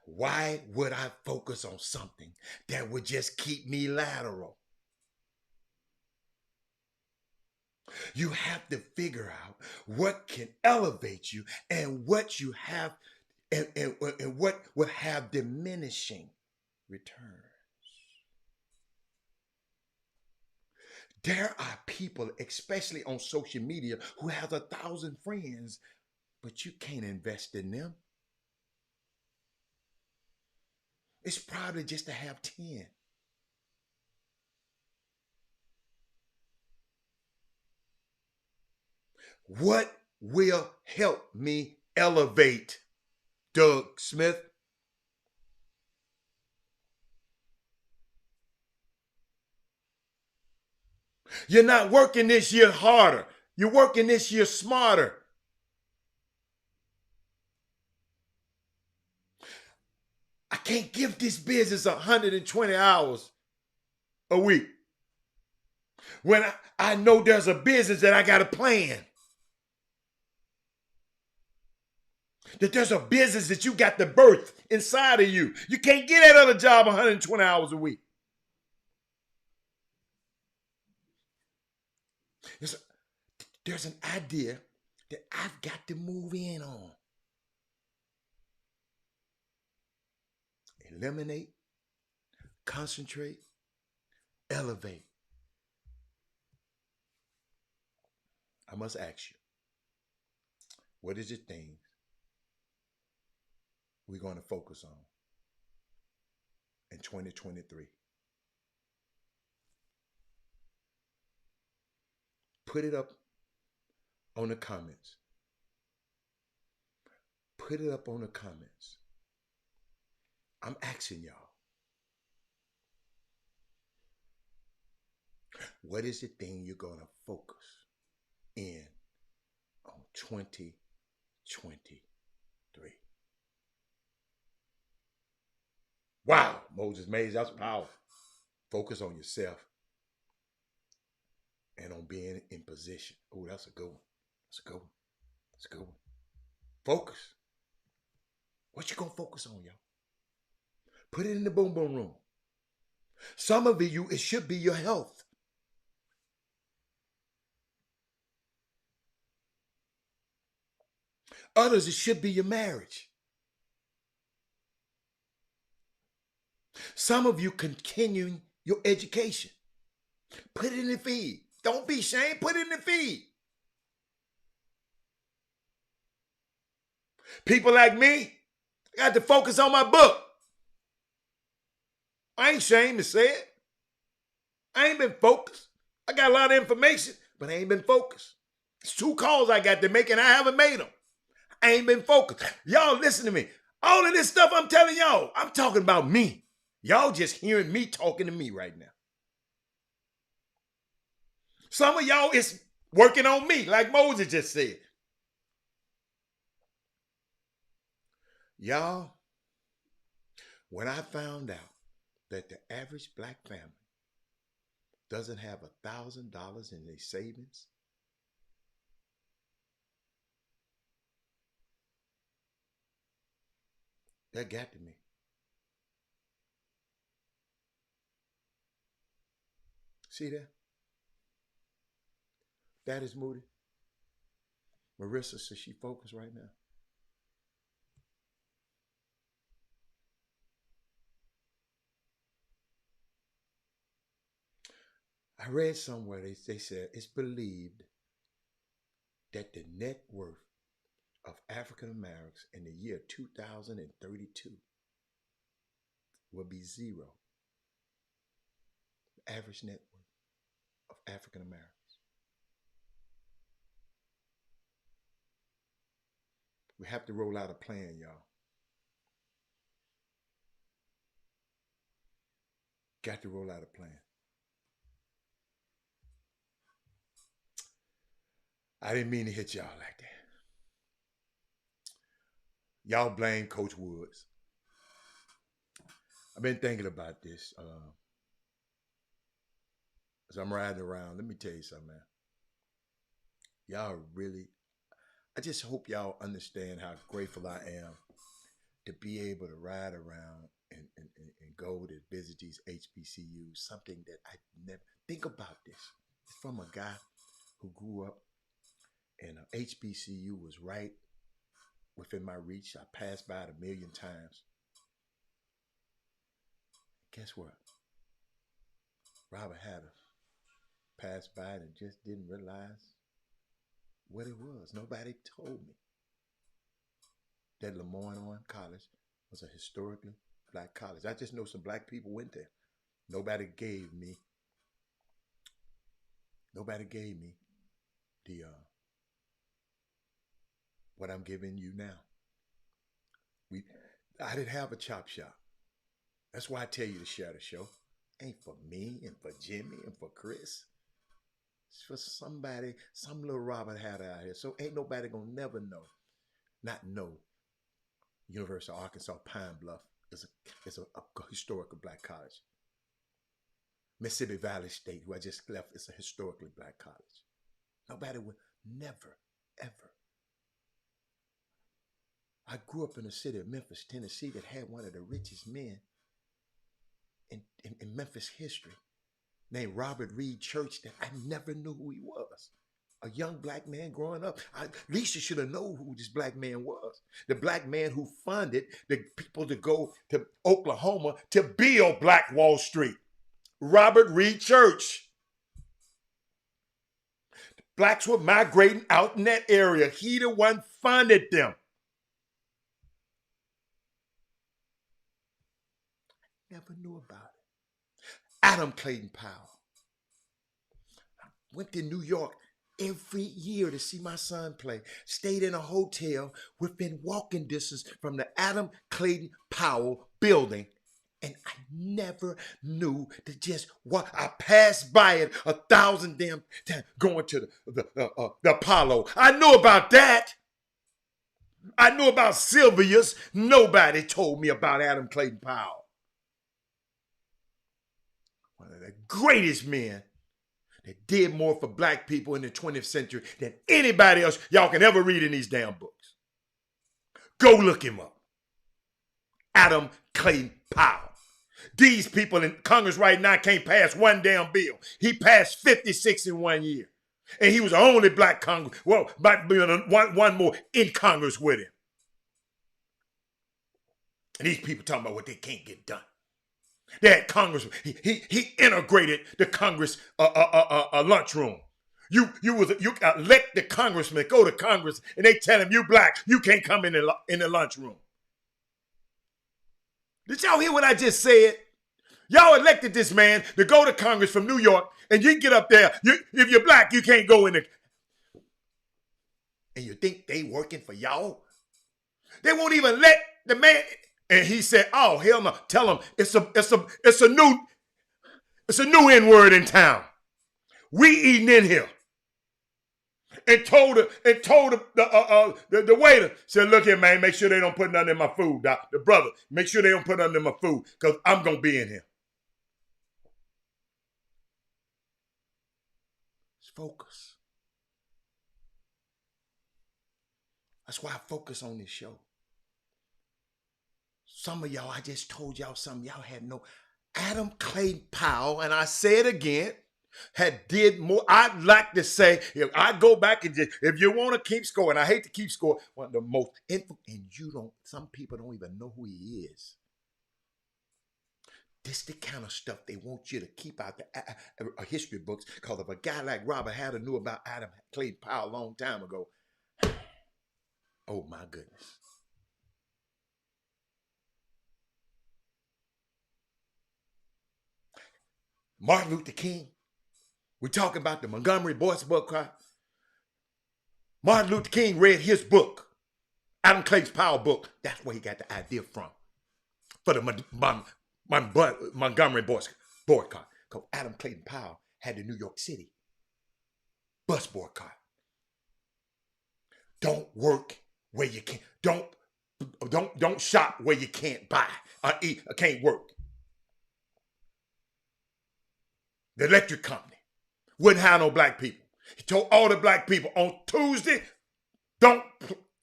Why would I focus on something that would just keep me lateral? You have to figure out what can elevate you and what you have and what will have diminishing returns. There are people, especially on social media, who have 1,000 friends, but you can't invest in them. It's probably just to have 10. What will help me elevate, Doug Smith? You're not working this year harder. You're working this year smarter. I can't give this business 120 hours a week when I know there's a business that I got to plan. That there's a business that you got to birth inside of you. You can't get that other job 120 hours a week. There's an idea that I've got to move in on. Eliminate, concentrate, elevate. I must ask you, what is the thing we're going to focus on in 2023? Put it up on the comments. Put it up on the comments. I'm asking y'all. What is the thing you're going to focus in on 2023? Wow, Moses Mays, that's powerful. Focus on yourself and on being in position. Oh, that's a good one. That's a good one. That's a good one. Focus. What you going to focus on, y'all? Put it in the boom boom room. Some of you, it should be your health. Others, it should be your marriage. Some of you continuing your education. Put it in the feed. Don't be ashamed. Put it in the feed. People like me, I got to focus on my book. I ain't ashamed to say it. I ain't been focused. I got a lot of information, but I ain't been focused. It's 2 calls I got to make, and I haven't made them. I ain't been focused. Y'all listen to me. All of this stuff I'm telling y'all, I'm talking about me. Y'all just hearing me talking to me right now. Some of y'all is working on me, like Moses just said. Y'all, when I found out that the average black family doesn't have $1,000 in their savings, that got to me. See that? That is Moody. Marissa says she focused right now. I read somewhere they said it's believed that the net worth of African Americans in the year 2032 will be 0. The average net worth of African Americans. We have to roll out a plan, y'all. Got to roll out a plan. I didn't mean to hit y'all like that. Y'all blame Coach Woods. I've been thinking about this. As I'm riding around, let me tell you something, man. Y'all really, I just hope y'all understand how grateful I am to be able to ride around and go to visit these HBCUs, something that I never, think about this. It's from a guy who grew up and HBCU was right within my reach. I passed by it 1,000,000 times. Guess what? Robert Hatter passed by it and just didn't realize what it was. Nobody told me that LeMoyne College was a historically black college. I just know some black people went there. Nobody gave me the what I'm giving you now. I didn't have a chop shop. That's why I tell you to share the show. Ain't for me and for Jimmy and for Chris. It's for somebody, some little Robert Hatter out here. So ain't nobody gonna never not know University of Arkansas Pine Bluff is a historical black college. Mississippi Valley State, who I just left, is a historically black college. Nobody would never, ever. I grew up in the city of Memphis, Tennessee, that had one of the richest men in Memphis history, named Robert Reed Church, that I never knew who he was. A young black man growing up. Lisa should have known who this black man was. The black man who funded the people to go to Oklahoma to build Black Wall Street. Robert Reed Church. Blacks were migrating out in that area. He the one funded them. Never knew about it. Adam Clayton Powell. I went to New York every year to see my son play. Stayed in a hotel within walking distance from the Adam Clayton Powell building. And I never knew to just walk. I passed by it 1,000 damn times going to the Apollo. I knew about that. I knew about Sylvia's. Nobody told me about Adam Clayton Powell. One of the greatest men that did more for black people in the 20th century than anybody else y'all can ever read in these damn books. Go look him up. Adam Clayton Powell. These people in Congress right now can't pass one damn bill. He passed 56 in 1 year. And he was the only black Congress, well, might be one more in Congress with him. And these people talking about what they can't get done. They had Congress, he integrated the Congress lunchroom. You elect the congressman, go to Congress, and they tell him, you black, you can't come in the lunchroom. Did y'all hear what I just said? Y'all elected this man to go to Congress from New York, and you get up there. If you're black, you can't go in the. And you think they working for y'all? They won't even let the man. And he said, "Oh hell no! Tell him it's a new N-word in town. We eating in here." And told the waiter, said, "Look here, man, make sure they don't put nothing in my food, Doc. The brother, make sure they don't put nothing in my food, because I'm gonna be in here." Let's focus. That's why I focus on this show. Some of y'all, I just told y'all something y'all had no. Adam Clayton Powell, and I say it again, had did more. I'd like to say, if I go back and just, if you want to keep score, and I hate to keep score, one of the most info, and you don't, some people don't even know who he is. This the kind of stuff they want you to keep out the history books, because if a guy like Robert Hatter knew about Adam Clayton Powell a long time ago, oh my goodness. Martin Luther King. We're talking about the Montgomery Boys boycott. Martin Luther King read his book, Adam Clayton Powell book. That's where he got the idea from, for the Montgomery Boys boycott. Because Adam Clayton Powell had the New York City bus boycott. Don't work where you can't. Don't shop where you can't buy or eat or can't work. The electric company wouldn't have no black people. He told all the black people on Tuesday, don't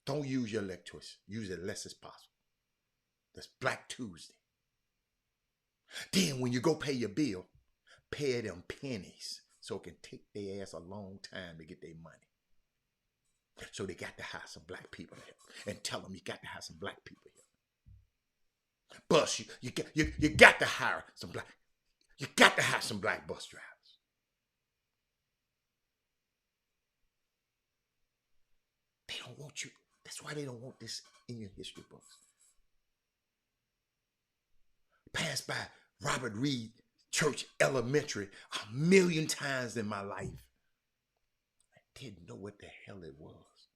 use your electricity. Use it less as possible. That's Black Tuesday. Then when you go pay your bill, pay them pennies so it can take their ass a long time to get their money. So they got to hire some black people here and tell them you got to have some black people here. Bus, you got to hire some black. You got to have some black bus drivers. They don't want you. That's why they don't want this in your history books. Passed by Robert Reed Church Elementary 1,000,000 times in my life. I didn't know what the hell it was.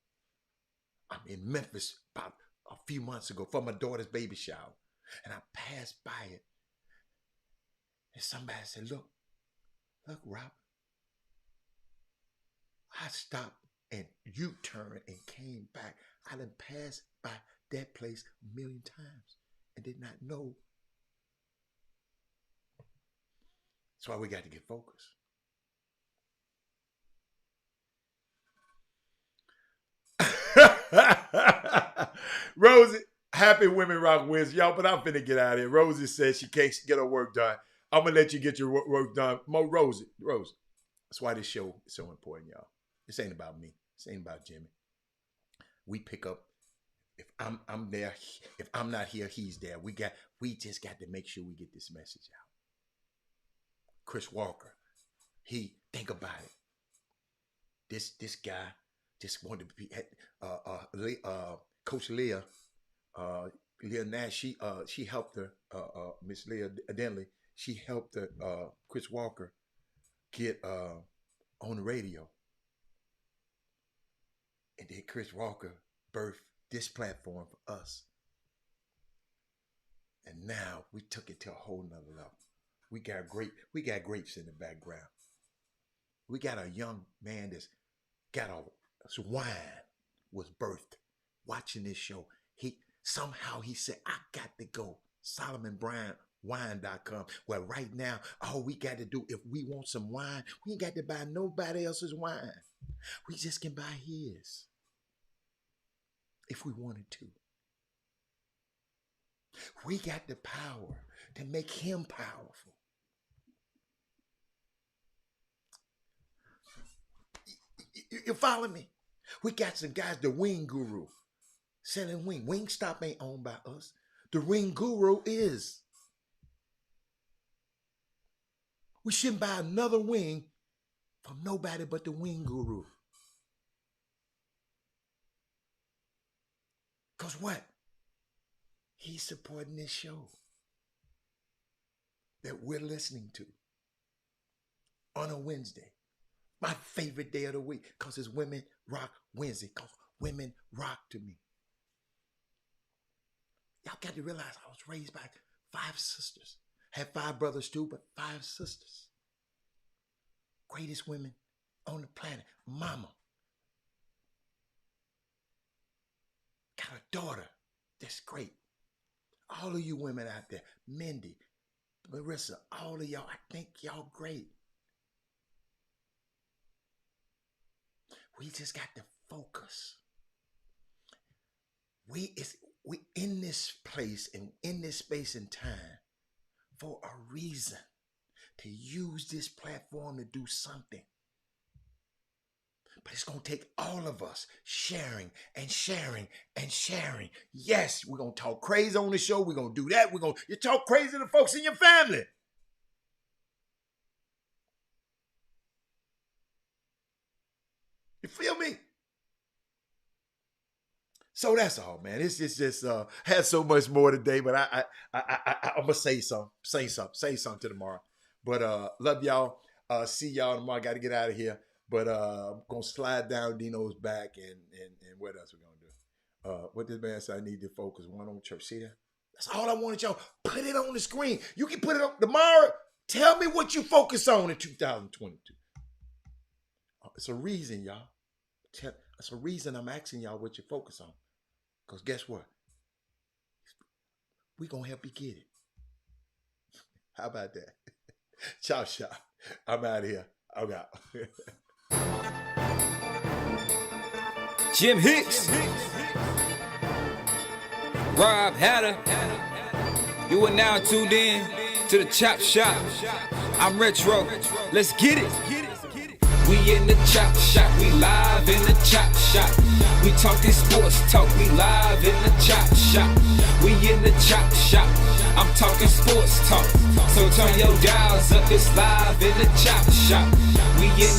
I'm in Memphis about a few months ago for my daughter's baby shower, and I passed by it. And somebody said, look, Robert. I stopped and U-turned and came back. I done passed by that place 1,000,000 times and did not know. That's why we got to get focused. Rosie, happy Women Rock Wednesday, y'all, but I'm finna get out of here. Rosie says she can't get her work done. I'm gonna let you get your work done. Rosie. That's why this show is so important, y'all. This ain't about me. This ain't about Jimmy. We pick up. If I'm there, if I'm not here, he's there. We just got to make sure we get this message out. Chris Walker, think about it. This guy just wanted to be Coach Leah Nash. She helped her, Miss Leah Denley. She helped Chris Walker get on the radio. And then Chris Walker birthed this platform for us. And now we took it to a whole nother level. We got grapes in the background. We got a young man that's got a wine was birthed watching this show. Somehow he said, I got to go. SolomonBryantWine.com. Well, right now, all we got to do, if we want some wine, we ain't got to buy nobody else's wine. We just can buy his. If we wanted to. We got the power to make him powerful. You follow me? We got some guys, the Wing Guru, selling wing. Wingstop ain't owned by us. The Wing Guru is. We shouldn't buy another wing from nobody but the Wing Guru. Because what? He's supporting this show that we're listening to on a Wednesday. My favorite day of the week, because it's Women Rock Wednesday, because women rock to me. Y'all got to realize I was raised by 5 sisters. Had 5 brothers too, but 5 sisters. Greatest women on the planet. Mama. Got a daughter that's great. All of you women out there, Mindy, Marissa, all of y'all, I think y'all great. We just got to focus. We in this place and in this space and time for a reason, to use this platform to do something. But it's going to take all of us sharing and sharing and sharing. Yes, we're going to talk crazy on the show. We're going to do that. You talk crazy to folks in your family. You feel me? So that's all, man. It's just had so much more today, but I'm gonna say something tomorrow. But love y'all. See y'all tomorrow. I got to get out of here. But I'm gonna slide down Dino's back and what else we gonna do? What this man said, I need to focus one on church. See that? That's all I wanted y'all. Put it on the screen. You can put it up tomorrow. Tell me what you focus on in 2022. It's a reason, y'all. It's a reason I'm asking y'all what you focus on. Because guess what? We're going to help you get it. How about that? Chop shop. I'm out of here. I'm out. Jim Hicks. Rob Hatter. You are now tuned in to the Chop Shop. I'm Retro. Let's get it. We in the chop shop, we live in the chop shop. We talking sports talk, we live in the chop shop. We in the chop shop, I'm talking sports talk. So turn your dials up, it's live in the chop shop. We in